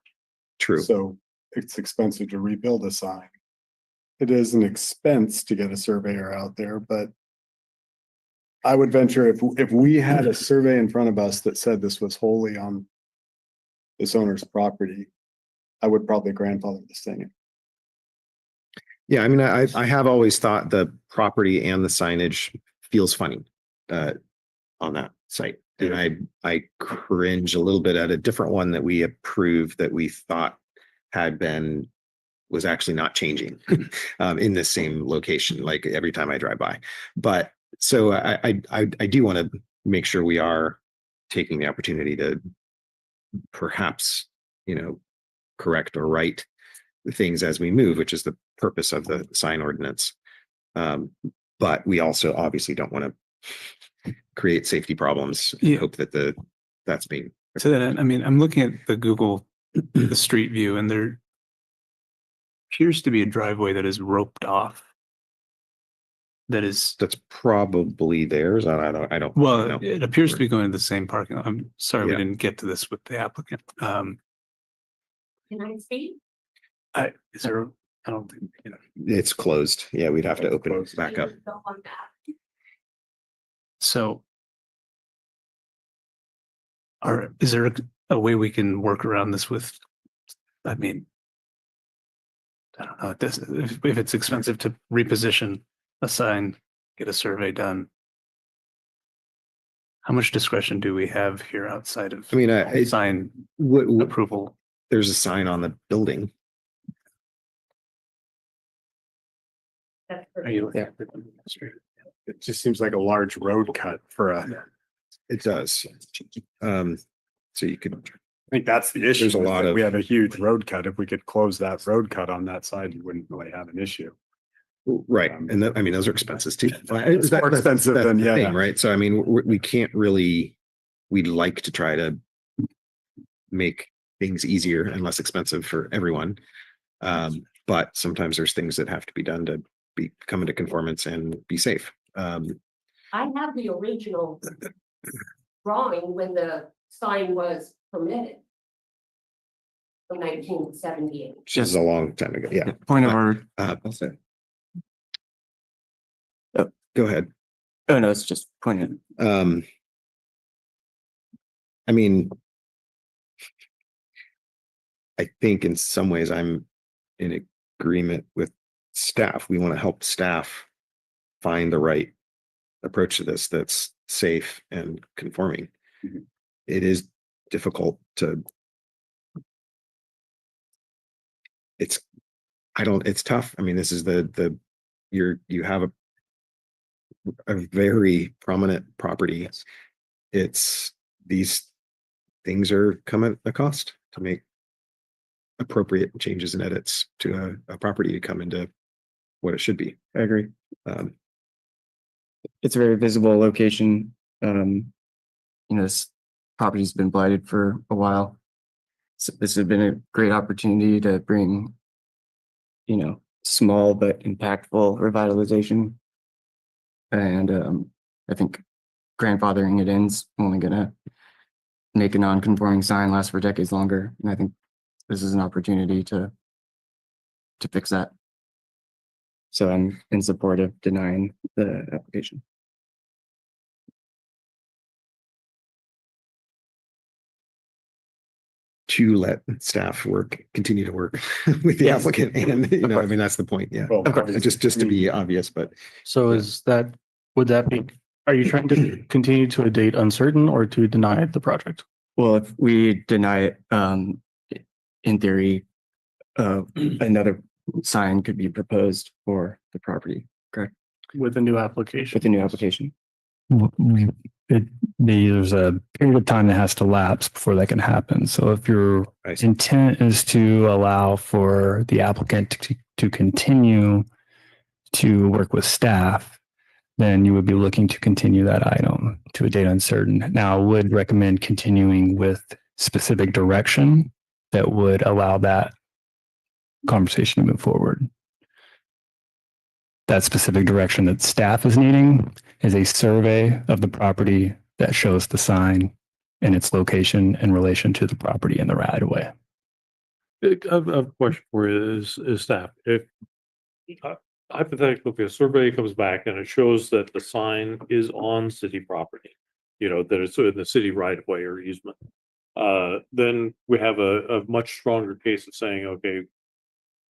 True. So it's expensive to rebuild a sign. It is an expense to get a surveyor out there, but I would venture if we had a survey in front of us that said this was wholly on this owner's property, I would probably grandfather this thing in. Yeah, I mean, I have always thought the property and the signage feels funny. on that site. And I cringe a little bit at a different one that we approved that we thought was actually not changing in the same location, like every time I drive by. But so I do want to make sure we are taking the opportunity to perhaps, correct or right things as we move, which is the purpose of the sign ordinance. But we also obviously don't want to create safety problems. Yeah. Hope that that's being. So that, I mean, I'm looking at the Google, the street view, and there appears to be a driveway that is roped off. That's probably theirs. I don't well, know. it appears to be going to the same parking lot. I'm sorry we Yeah. didn't get to this with the applicant. Can I see? Is there, I don't think, It's closed. Yeah, we'd have to open it back up. so. Is there a way we can work around this with, I mean, I don't know, if it's expensive to reposition a sign, get a survey done. How much discretion do we have here outside of? I mean, sign approval? There's a sign on the building. Are you looking at the street? It just seems like a large road cut for It does. So you could. I think that's the issue. There's a is lot that of- We have a huge road cut. If we could close that road cut on that side, you wouldn't really have an issue. Right, and I mean, those are expenses too. It's more expensive That's than, the yeah. thing, right? So I mean, we can't really, we'd like to try to make things easier and less expensive for everyone. But sometimes there's things that have to be done to come into conformance and be safe. I have the original drawing when the sign was permitted. From 1978. This is a long time ago. Yeah. Point of order. Go ahead. Oh, no, it's just pointed. I mean, I think in some ways I'm in agreement with staff. We want to help staff find the right approach to this that's safe and conforming. It is difficult to. It's tough. I mean, this is you have a very prominent property. These things are come at a cost to make appropriate changes and edits to a property to come into what it should be. I agree. It's a very visible location. This property's been blighted for a while. So this has been a great opportunity to bring, small but impactful revitalization. And I think grandfathering it in's only gonna make a non-conforming sign last for decades longer. And I think this is an opportunity to fix that. So I'm in support of denying the application. To let staff continue to work with the Yes. applicant, and I mean that's the point. Yeah, Well, Of course. just to be obvious, but So would that be, are you trying to continue to a date uncertain or to deny the project? Well, if we deny it, in theory, another sign could be proposed for the property, correct? With a new application? With a new application. There's a period of time that has to lapse before that can happen. So if your I see. intent is to allow for the applicant to continue to work with staff, then you would be looking to continue that item to a date uncertain. Now, I would recommend continuing with specific direction that would allow that conversation to move forward. That specific direction that staff is needing is a survey of the property that shows the sign and its location in relation to the property and the right of way. I have a question for you is staff. If hypothetically, if a survey comes back and it shows that the sign is on city property, that it's in the city right of way or easement, then we have a much stronger case of saying, okay,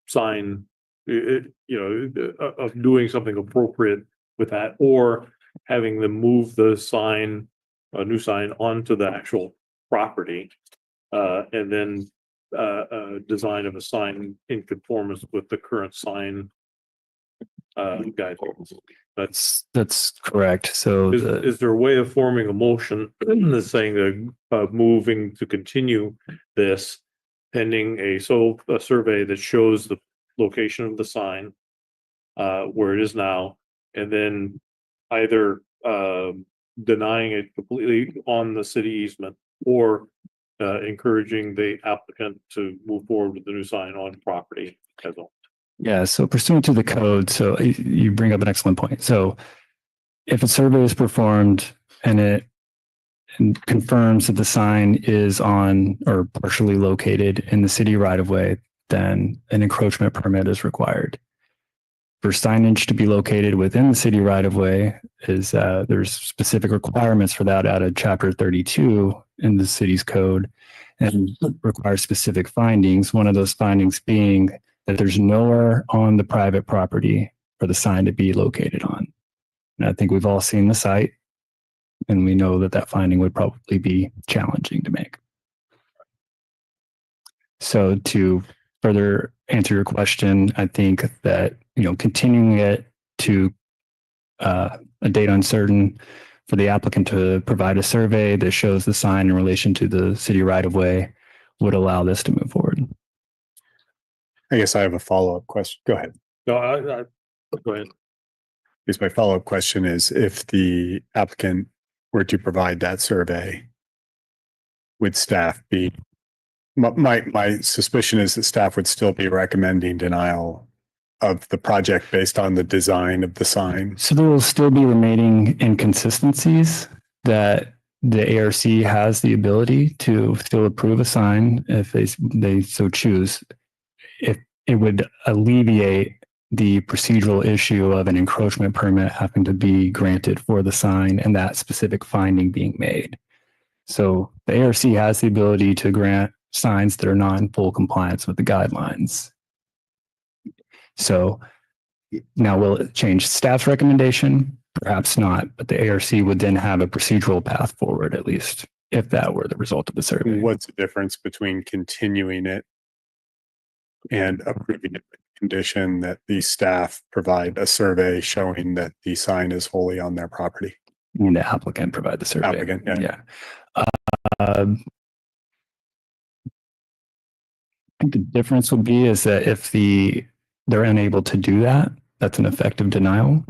sign, of doing something appropriate with that, or having them move the sign a new sign onto the actual property. And then design of a sign in conformance with the current sign guidelines. That's correct. So Is there a way of forming a motion that's saying moving to continue this pending a survey that shows the location of the sign where it is now, and then either denying it completely on the city easement or encouraging the applicant to move forward with the new sign on property as well? Yeah, so pursuant to the code, so you bring up an excellent point. So if a survey is performed and it confirms that the sign is on or partially located in the city right of way, then an encroachment permit is required. For signage to be located within the city right of way is there's specific requirements for that out of chapter 32 in the city's code and requires specific findings. One of those findings being that there's nowhere on the private property for the sign to be located on. And I think we've all seen the site, and we know that that finding would probably be challenging to make. So to further answer your question, I think that, continuing it to a date uncertain for the applicant to provide a survey that shows the sign in relation to the city right of way would allow this to move forward. I guess I have a follow-up question. Go ahead. No, go ahead. Because my follow-up question is, if the applicant were to provide that survey, would staff be, my suspicion is that staff would still be recommending denial of the project based on the design of the sign. So there will still be remaining inconsistencies that the ARC has the ability to still approve a sign if they so choose. If it would alleviate the procedural issue of an encroachment permit having to be granted for the sign and that specific finding being made. So the ARC has the ability to grant signs that are not in full compliance with the guidelines. So now will it change staff's recommendation? Perhaps not, but the ARC would then have a procedural path forward, at least if that were the result of the survey. What's the difference between continuing it and approving it with condition that the staff provide a survey showing that the sign is wholly on their property? I mean, the applicant provide the survey. Applicant, yeah. I think the difference would be is that if they're unable to do that, that's an effective denial.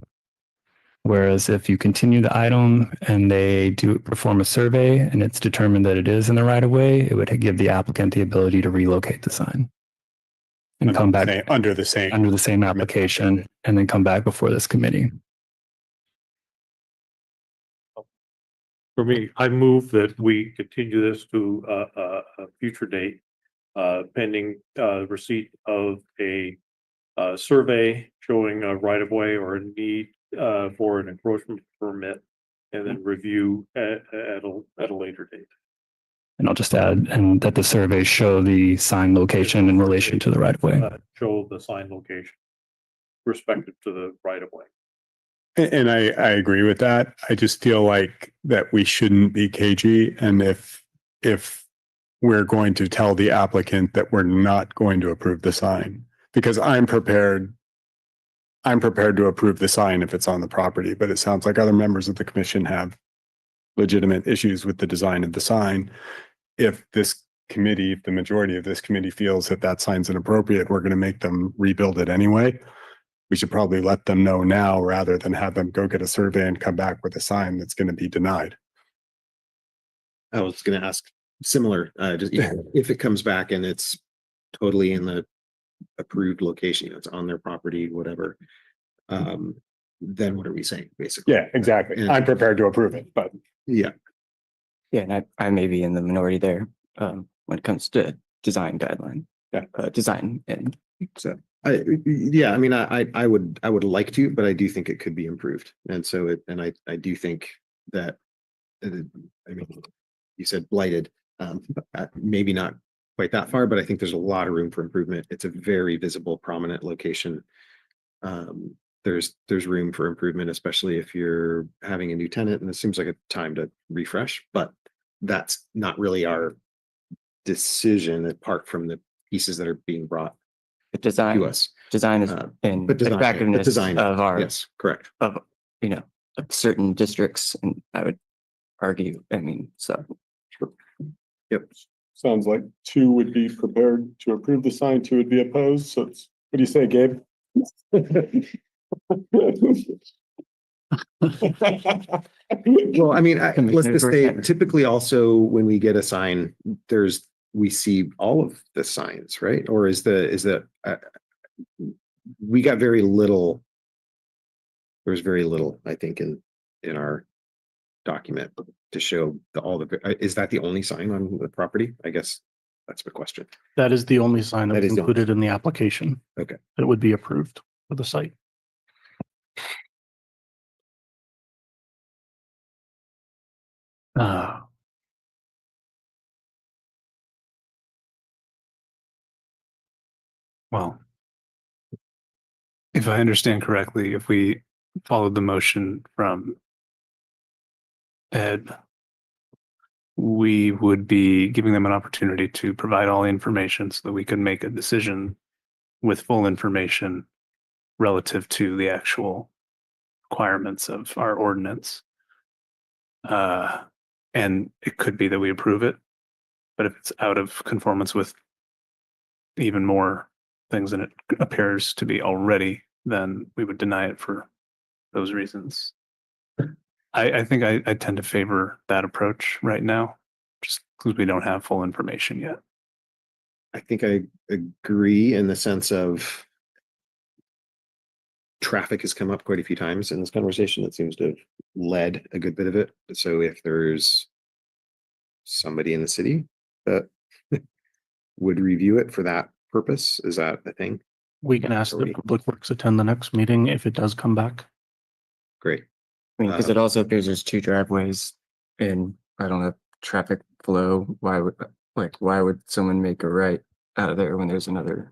Whereas if you continue the item and they do perform a survey and it's determined that it is in the right of way, it would give the applicant the ability to relocate the sign and come back under the same application and then come back before this committee. For me, I move that we continue this to a future date, pending receipt of a survey showing a right of way or a need for an encroachment permit, and then review at a later date. And I'll just add, and that the surveys show the sign location in relation to the right of way. Show the sign location respective to the right of way. And I agree with that. I just feel like that we shouldn't be cagey. And if we're going to tell the applicant that we're not going to approve the sign, because I'm prepared to approve the sign if it's on the property, but it sounds like other members of the commission have legitimate issues with the design of the sign. If this committee, if the majority of this committee feels that that sign's inappropriate, we're going to make them rebuild it anyway. We should probably let them know now rather than have them go get a survey and come back with a sign that's going to be denied. I was going to ask similar, if it comes back and it's totally in the approved location, it's on their property, whatever, then what are we saying, basically? Yeah, exactly. I'm prepared to approve it, but yeah. Yeah, and I may be in the minority there when it comes to design guideline. Yeah. Design and so. I mean, I would like to, but I do think it could be improved. And so I do think that, I mean, you said blighted, maybe not quite that far, but I think there's a lot of room for improvement. It's a very visible, prominent location. there's room for improvement, especially if you're having a new tenant, and it seems like a time to refresh, but that's not really our decision apart from the pieces that are being brought The design, to us. design is But and design, attractiveness design, of our, yes, correct. of, you know, of certain districts, and I would argue, I mean, so. Yep. Sounds like 2 would be prepared to approve the sign, 2 would be opposed. So it's, what do you say, Gabe? Well, I mean, let's Commissioner just say Brooks. typically also when we get a sign, we see all of the signs, right? Or is we got very little. There's very little, I think, in our document to show is that the only sign on the property? I guess that's the question. That is the only sign That that was is the only- included in the application. Okay. That would be approved for the site. Well, if I understand correctly, if we followed the motion from Ed, we would be giving them an opportunity to provide all the information so that we could make a decision with full information relative to the actual requirements of our ordinance. And it could be that we approve it, but if it's out of conformance with even more things than it appears to be already, then we would deny it for those reasons. I think I tend to favor that approach right now, just because we don't have full information yet. I think I agree in the sense of traffic has come up quite a few times in this conversation. It seems to have led a good bit of it. So if there's somebody in the city that would review it for that purpose, is that a thing? We can ask that Public Works attend the next meeting if it does come back. Great. I mean, because it also appears there's 2 driveways and I don't know, traffic flow. Why would someone make a right out of there when there's another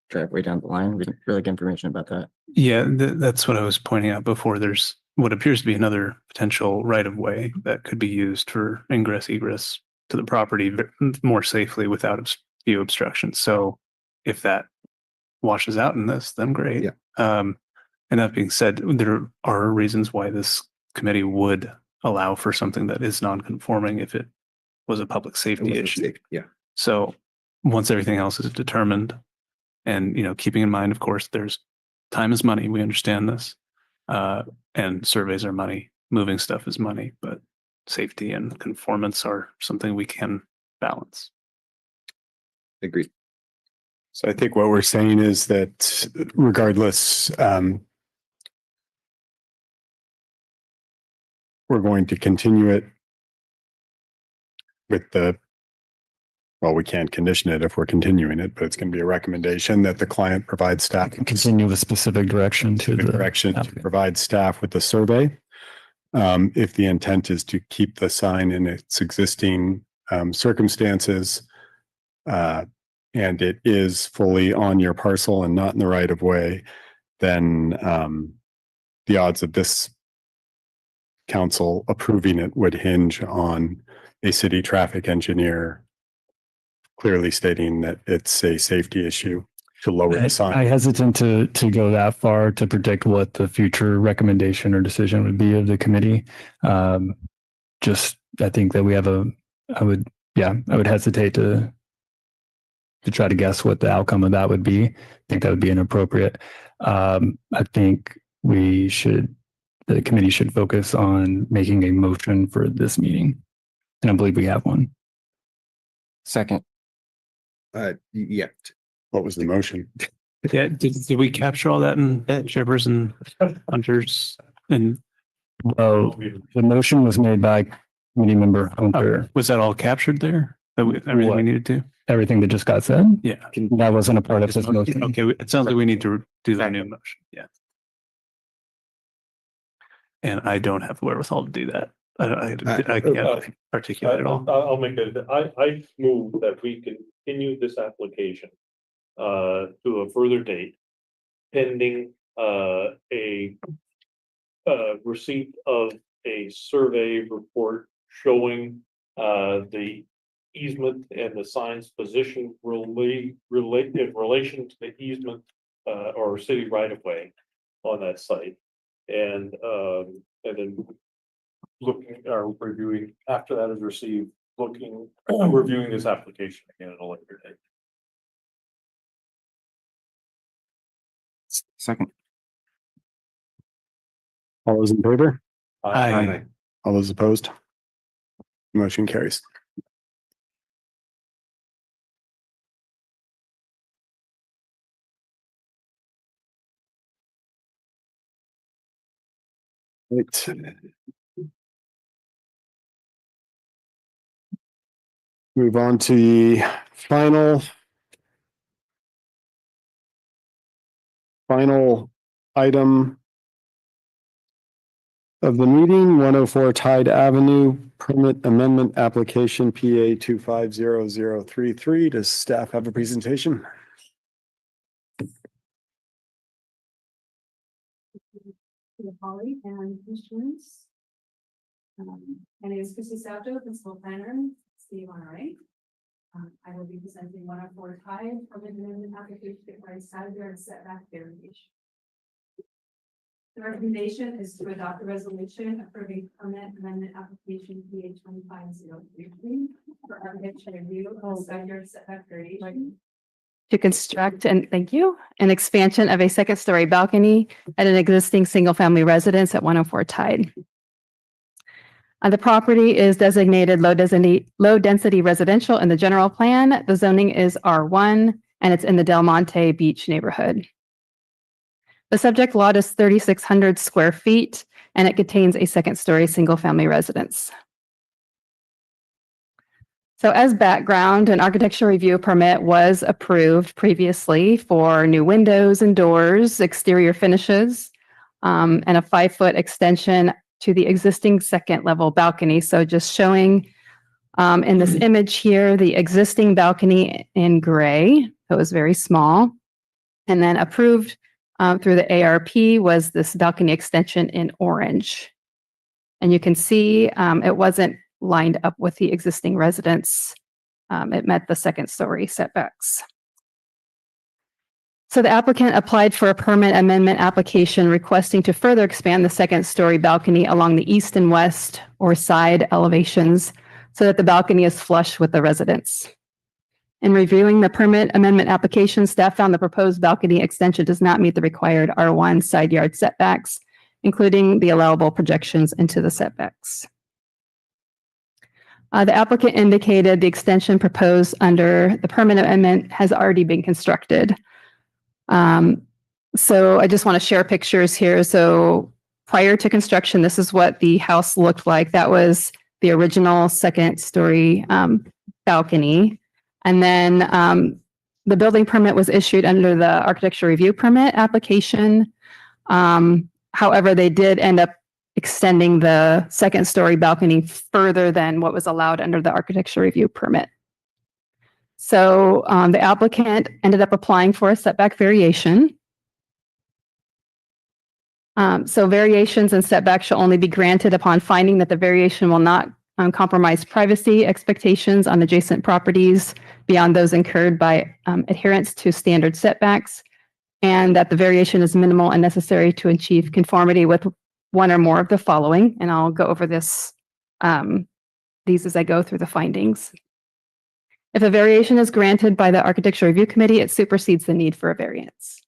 driveway down the line? We didn't really get information about that. Yeah, that's what I was pointing out before. There's what appears to be another potential right of way that could be used for ingress egress to the property more safely without view obstruction. So if that washes out in this, then great. Yeah. And that being said, there are reasons why this committee would allow for something that is non-conforming if it was a public safety issue. Yeah. So once everything else is determined, and keeping in mind, of course, there's time is money. We understand this, and surveys are money. Moving stuff is money, but safety and conformance are something we can balance. Agreed. So I think what we're saying is that regardless, we're going to continue it with we can't condition it if we're continuing it, but it's going to be a recommendation that the client provide staff Continue with specific direction to the direction to applicant. provide staff with the survey. If the intent is to keep the sign in its existing circumstances, and it is fully on your parcel and not in the right of way, then the odds of this council approving it would hinge on a city traffic engineer clearly stating that it's a safety issue to lower the sign. I hesitant to go that far to predict what the future recommendation or decision would be of the committee. I think that I would hesitate to try to guess what the outcome of that would be. I think that would be inappropriate. I think the committee should focus on making a motion for this meeting. And I believe we have one. Second. Yeah. What was the motion? Yeah, did we capture all that in Chairperson Hunter's? And Well, the motion was made by committee member Hunter. was that all captured there? Everything What? we needed to? Everything that just got said? Yeah. That wasn't a part of this motion. Okay, it sounds like we need to do the new motion. Yeah. And I don't have the wherewithal to do that. I can't articulate it all. I'll make I move that we continue this application to a further date pending a receipt of a survey report showing the easement and the sign's position relate in relation to the easement or city right of way on that site. And then looking or reviewing after that is received, reviewing this application again at a later date. Second. All those in favor? Aye. All those opposed? Motion carries. Right. Move on to the final item of the meeting, 104 Tide Avenue Permit Amendment Application PA 250033. Does staff have a presentation? Holly and Commissioners. My name is Christy Salto, Principal Planner, Steve Monterey. I will be presenting 104 Tide Permit Amendment Application by side yard setback variation. The recommendation is to adopt a resolution approving permit amendment application PA 25033 for architecture review of side yard setback variation. To construct and thank you, an expansion of a second story balcony at an existing single family residence at 104 Tide. The property is designated low density residential in the general plan. The zoning is R1 and it's in the Del Monte Beach neighborhood. The subject lot is 3,600 square feet and it contains a second story single family residence. So as background, an architecture review permit was approved previously for new windows and doors, exterior finishes, and a 5-foot extension to the existing second level balcony. So just showing in this image here, the existing balcony in gray, that was very small, and then approved through the ARP was this balcony extension in orange. And you can see it wasn't lined up with the existing residence. It met the second story setbacks. So the applicant applied for a permit amendment application requesting to further expand the second story balcony along the east and west or side elevations so that the balcony is flush with the residence. In reviewing the permit amendment application, staff found the proposed balcony extension does not meet the required R1 side yard setbacks, including the allowable projections into the setbacks. The applicant indicated the extension proposed under the permit amendment has already been constructed. So I just want to share pictures here. So prior to construction, this is what the house looked like. That was the original second story balcony. And then the building permit was issued under the architecture review permit application. However, they did end up extending the second story balcony further than what was allowed under the architecture review permit. So the applicant ended up applying for a setback variation. So variations and setbacks shall only be granted upon finding that the variation will not compromise privacy expectations on adjacent properties beyond those incurred by adherence to standard setbacks, and that the variation is minimal and necessary to achieve conformity with one or more of the following. And I'll go over these as I go through the findings. If a variation is granted by the Architecture Review Committee, it supersedes the need for a variance.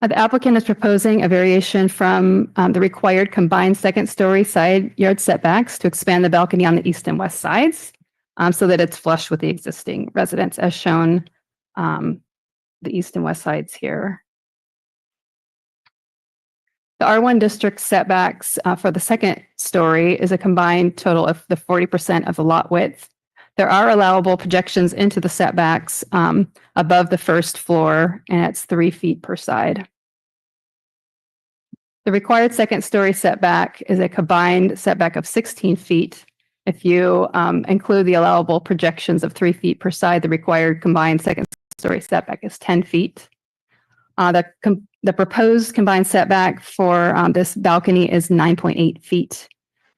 The applicant is proposing a variation from the required combined second story side yard setbacks to expand the balcony on the east and west sides so that it's flush with the existing residence as shown the east and west sides here. The R1 district setbacks for the second story is a combined total of the 40% of the lot width. There are allowable projections into the setbacks above the first floor, and it's 3 feet per side. The required second story setback is a combined setback of 16 feet. If you include the allowable projections of 3 feet per side, the required combined second story setback is 10 feet. The proposed combined setback for this balcony is 9.8 feet.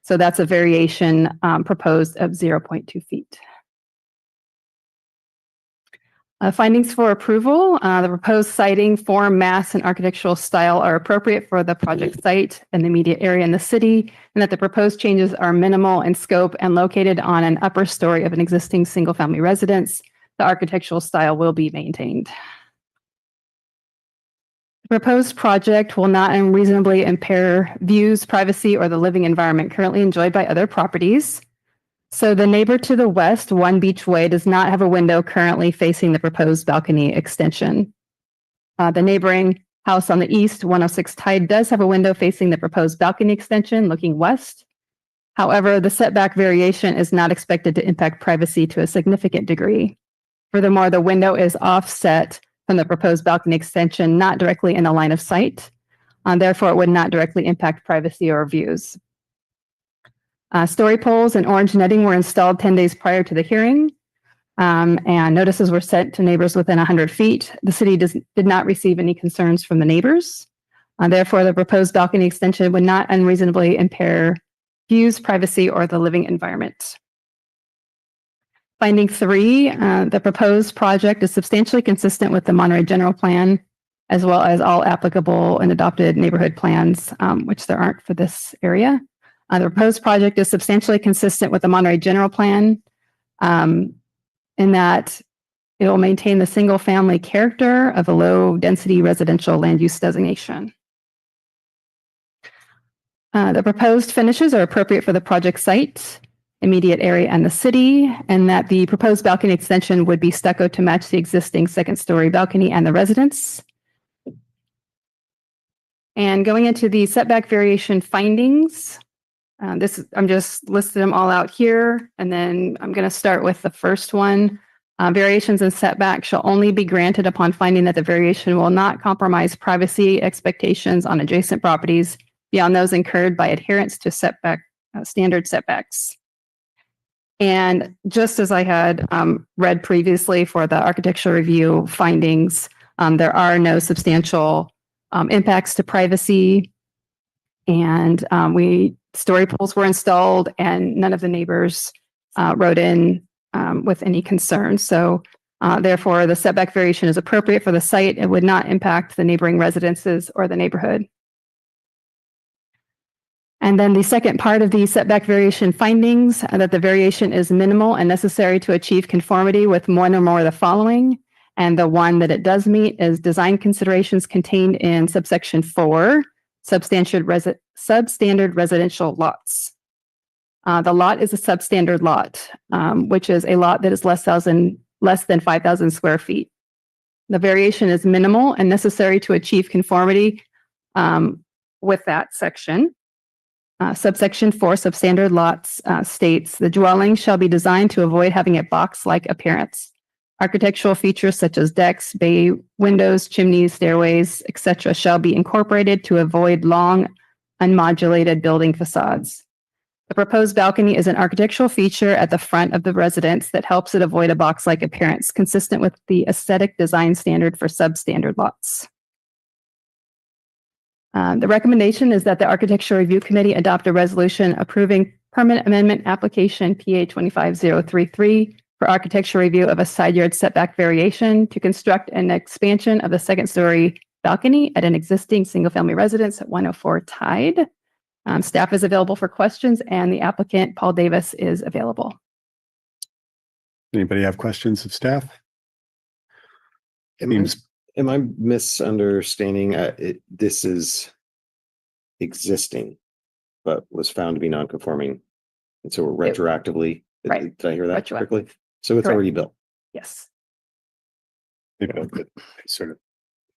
So that's a variation proposed of 0.2 feet. Findings for approval, the proposed siting, form, mass, and architectural style are appropriate for the project site and the immediate area in the city, and that the proposed changes are minimal in scope and located on an upper story of an existing single-family residence. The architectural style will be maintained. The proposed project will not unreasonably impair views, privacy, or the living environment currently enjoyed by other properties. So the neighbor to the west, One Beach Way, does not have a window currently facing the proposed balcony extension. The neighboring house on the east, 106 Tide, does have a window facing the proposed balcony extension looking west. However, the setback variation is not expected to impact privacy to a significant degree. Furthermore, the window is offset from the proposed balcony extension, not directly in the line of sight. Therefore, it would not directly impact privacy or views. Story poles and orange netting were installed 10 days prior to the hearing, and notices were sent to neighbors within 100 feet. The city did not receive any concerns from the neighbors. Therefore, the proposed balcony extension would not unreasonably impair views, privacy, or the living environment. Finding 3, the proposed project is substantially consistent with the Monterey General Plan, as well as all applicable and adopted neighborhood plans, which there aren't for this area. The proposed project is substantially consistent with the Monterey General Plan in that it will maintain the single-family character of a low-density residential land use designation. The proposed finishes are appropriate for the project site, immediate area, and the city, and that the proposed balcony extension would be stucco to match the existing second-story balcony and the residence. And going into the setback variation findings, I'm just listed them all out here, and then I'm going to start with the first one. Variations in setback shall only be granted upon finding that the variation will not compromise privacy expectations on adjacent properties beyond those incurred by adherence to standard setbacks. And just as I had read previously for the architectural review findings, there are no substantial impacts to privacy, and story poles were installed, and none of the neighbors wrote in with any concerns. So therefore, the setback variation is appropriate for the site. It would not impact the neighboring residences or the neighborhood. And then the second part of the setback variation findings, that the variation is minimal and necessary to achieve conformity with one or more of the following. And the one that it does meet is design considerations contained in subsection 4, substandard residential lots. The lot is a substandard lot, which is a lot that is less than 5,000 square feet. The variation is minimal and necessary to achieve conformity with that section. Subsection 4, substandard lots, states the dwelling shall be designed to avoid having a box-like appearance. Architectural features such as decks, bay windows, chimneys, stairways, etc. shall be incorporated to avoid long, unmodulated building facades. The proposed balcony is an architectural feature at the front of the residence that helps it avoid a box-like appearance, consistent with the aesthetic design standard for substandard lots. The recommendation is that the Architectural Review Committee adopt a resolution approving permit amendment application PA 25033 for architectural review of a side yard setback variation to construct an expansion of the second-story balcony at an existing single-family residence at 104 Tide. Staff is available for questions, and the applicant, Paul Davis, is available. Anybody have questions of staff? Am I misunderstanding? This is existing, but was found to be non-conforming, and so we're retroactively. Right. Did I hear that Retroactive. correctly? So it's Correct. already built. Yes. They built it, they sort of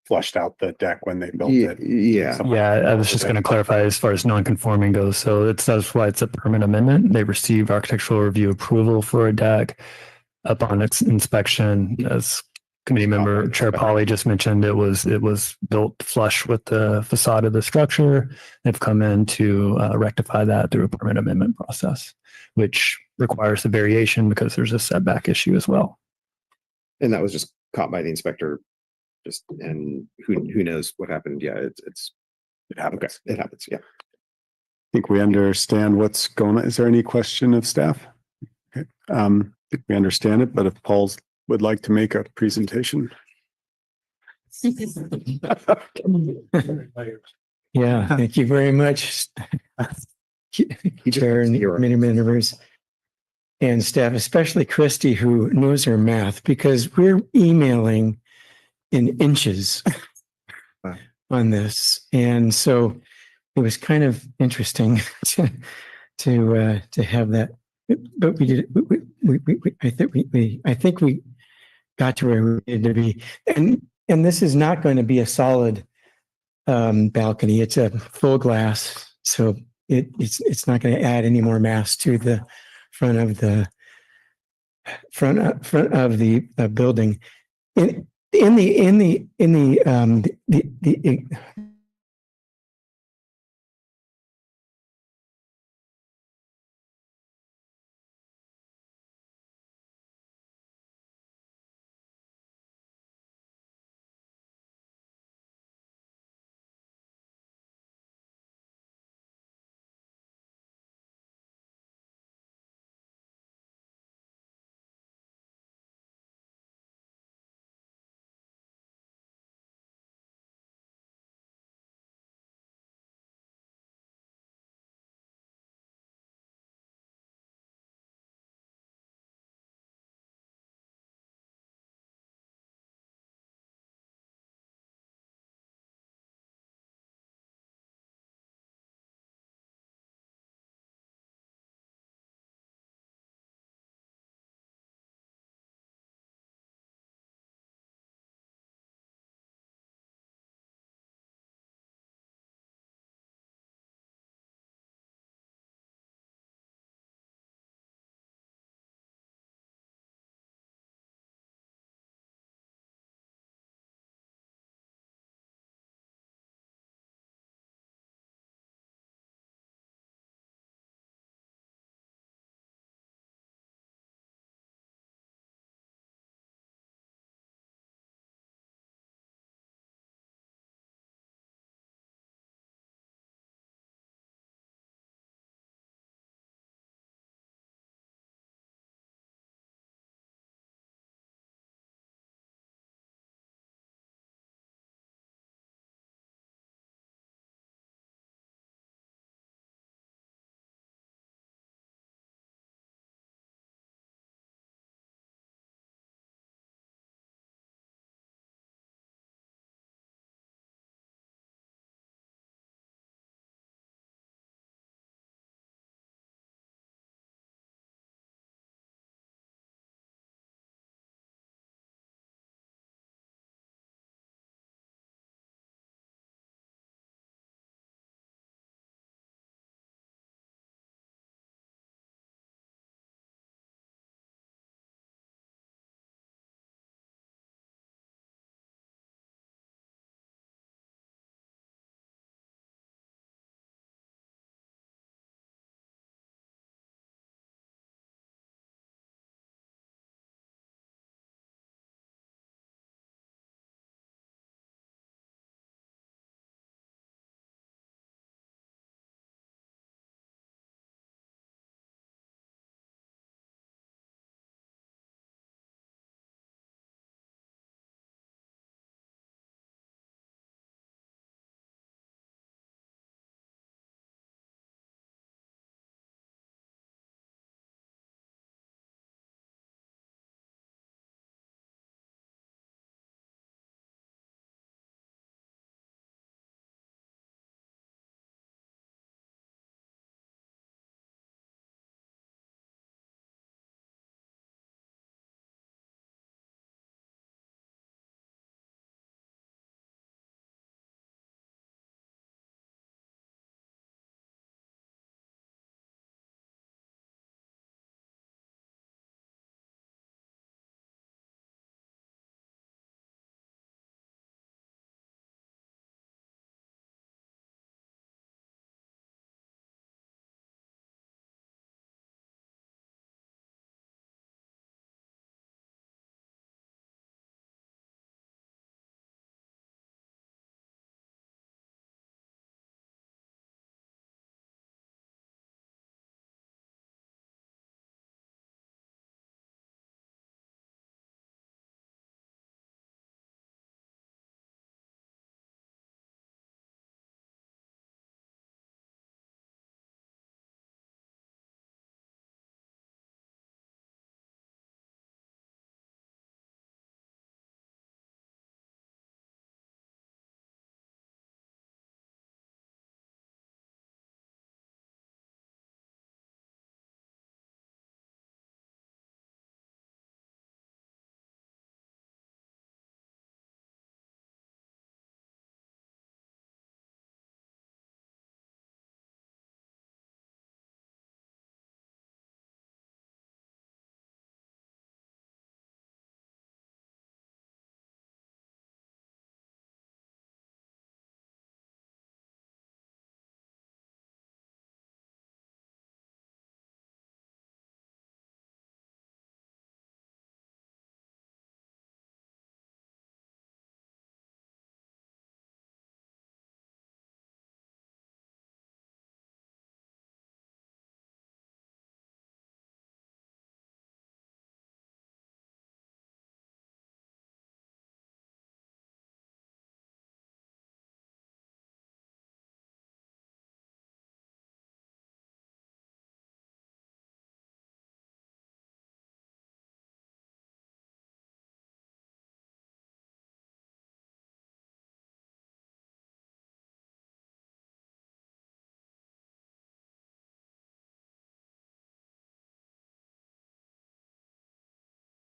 flushed out the deck when they built Yeah, it. yeah. Yeah, I was just going to clarify as far as non-conforming goes. So that's why it's a permit amendment. They received architectural review approval for a deck upon its inspection. As committee member Chair Polly just mentioned, it was built flush with the facade of the structure. They've come in to rectify that through a permit amendment process, which requires a variation because there's a setback issue as well. And that was just caught by the inspector Just, and who knows what happened? Yeah, it happens. It happens. Yeah. I think we understand what's going on. Is there any question of staff? Okay. I think we understand it, but if Paul would like to make a presentation. Yeah, thank you very much. Chair and many members and staff, especially Christy, who knows her math, because we're emailing in inches on this. And so it was kind of interesting to have that, but we did, I think we got to where we needed to be. And this is not going to be a solid balcony. It's a full glass. So it's not going to add any more mass to the front of the building. In the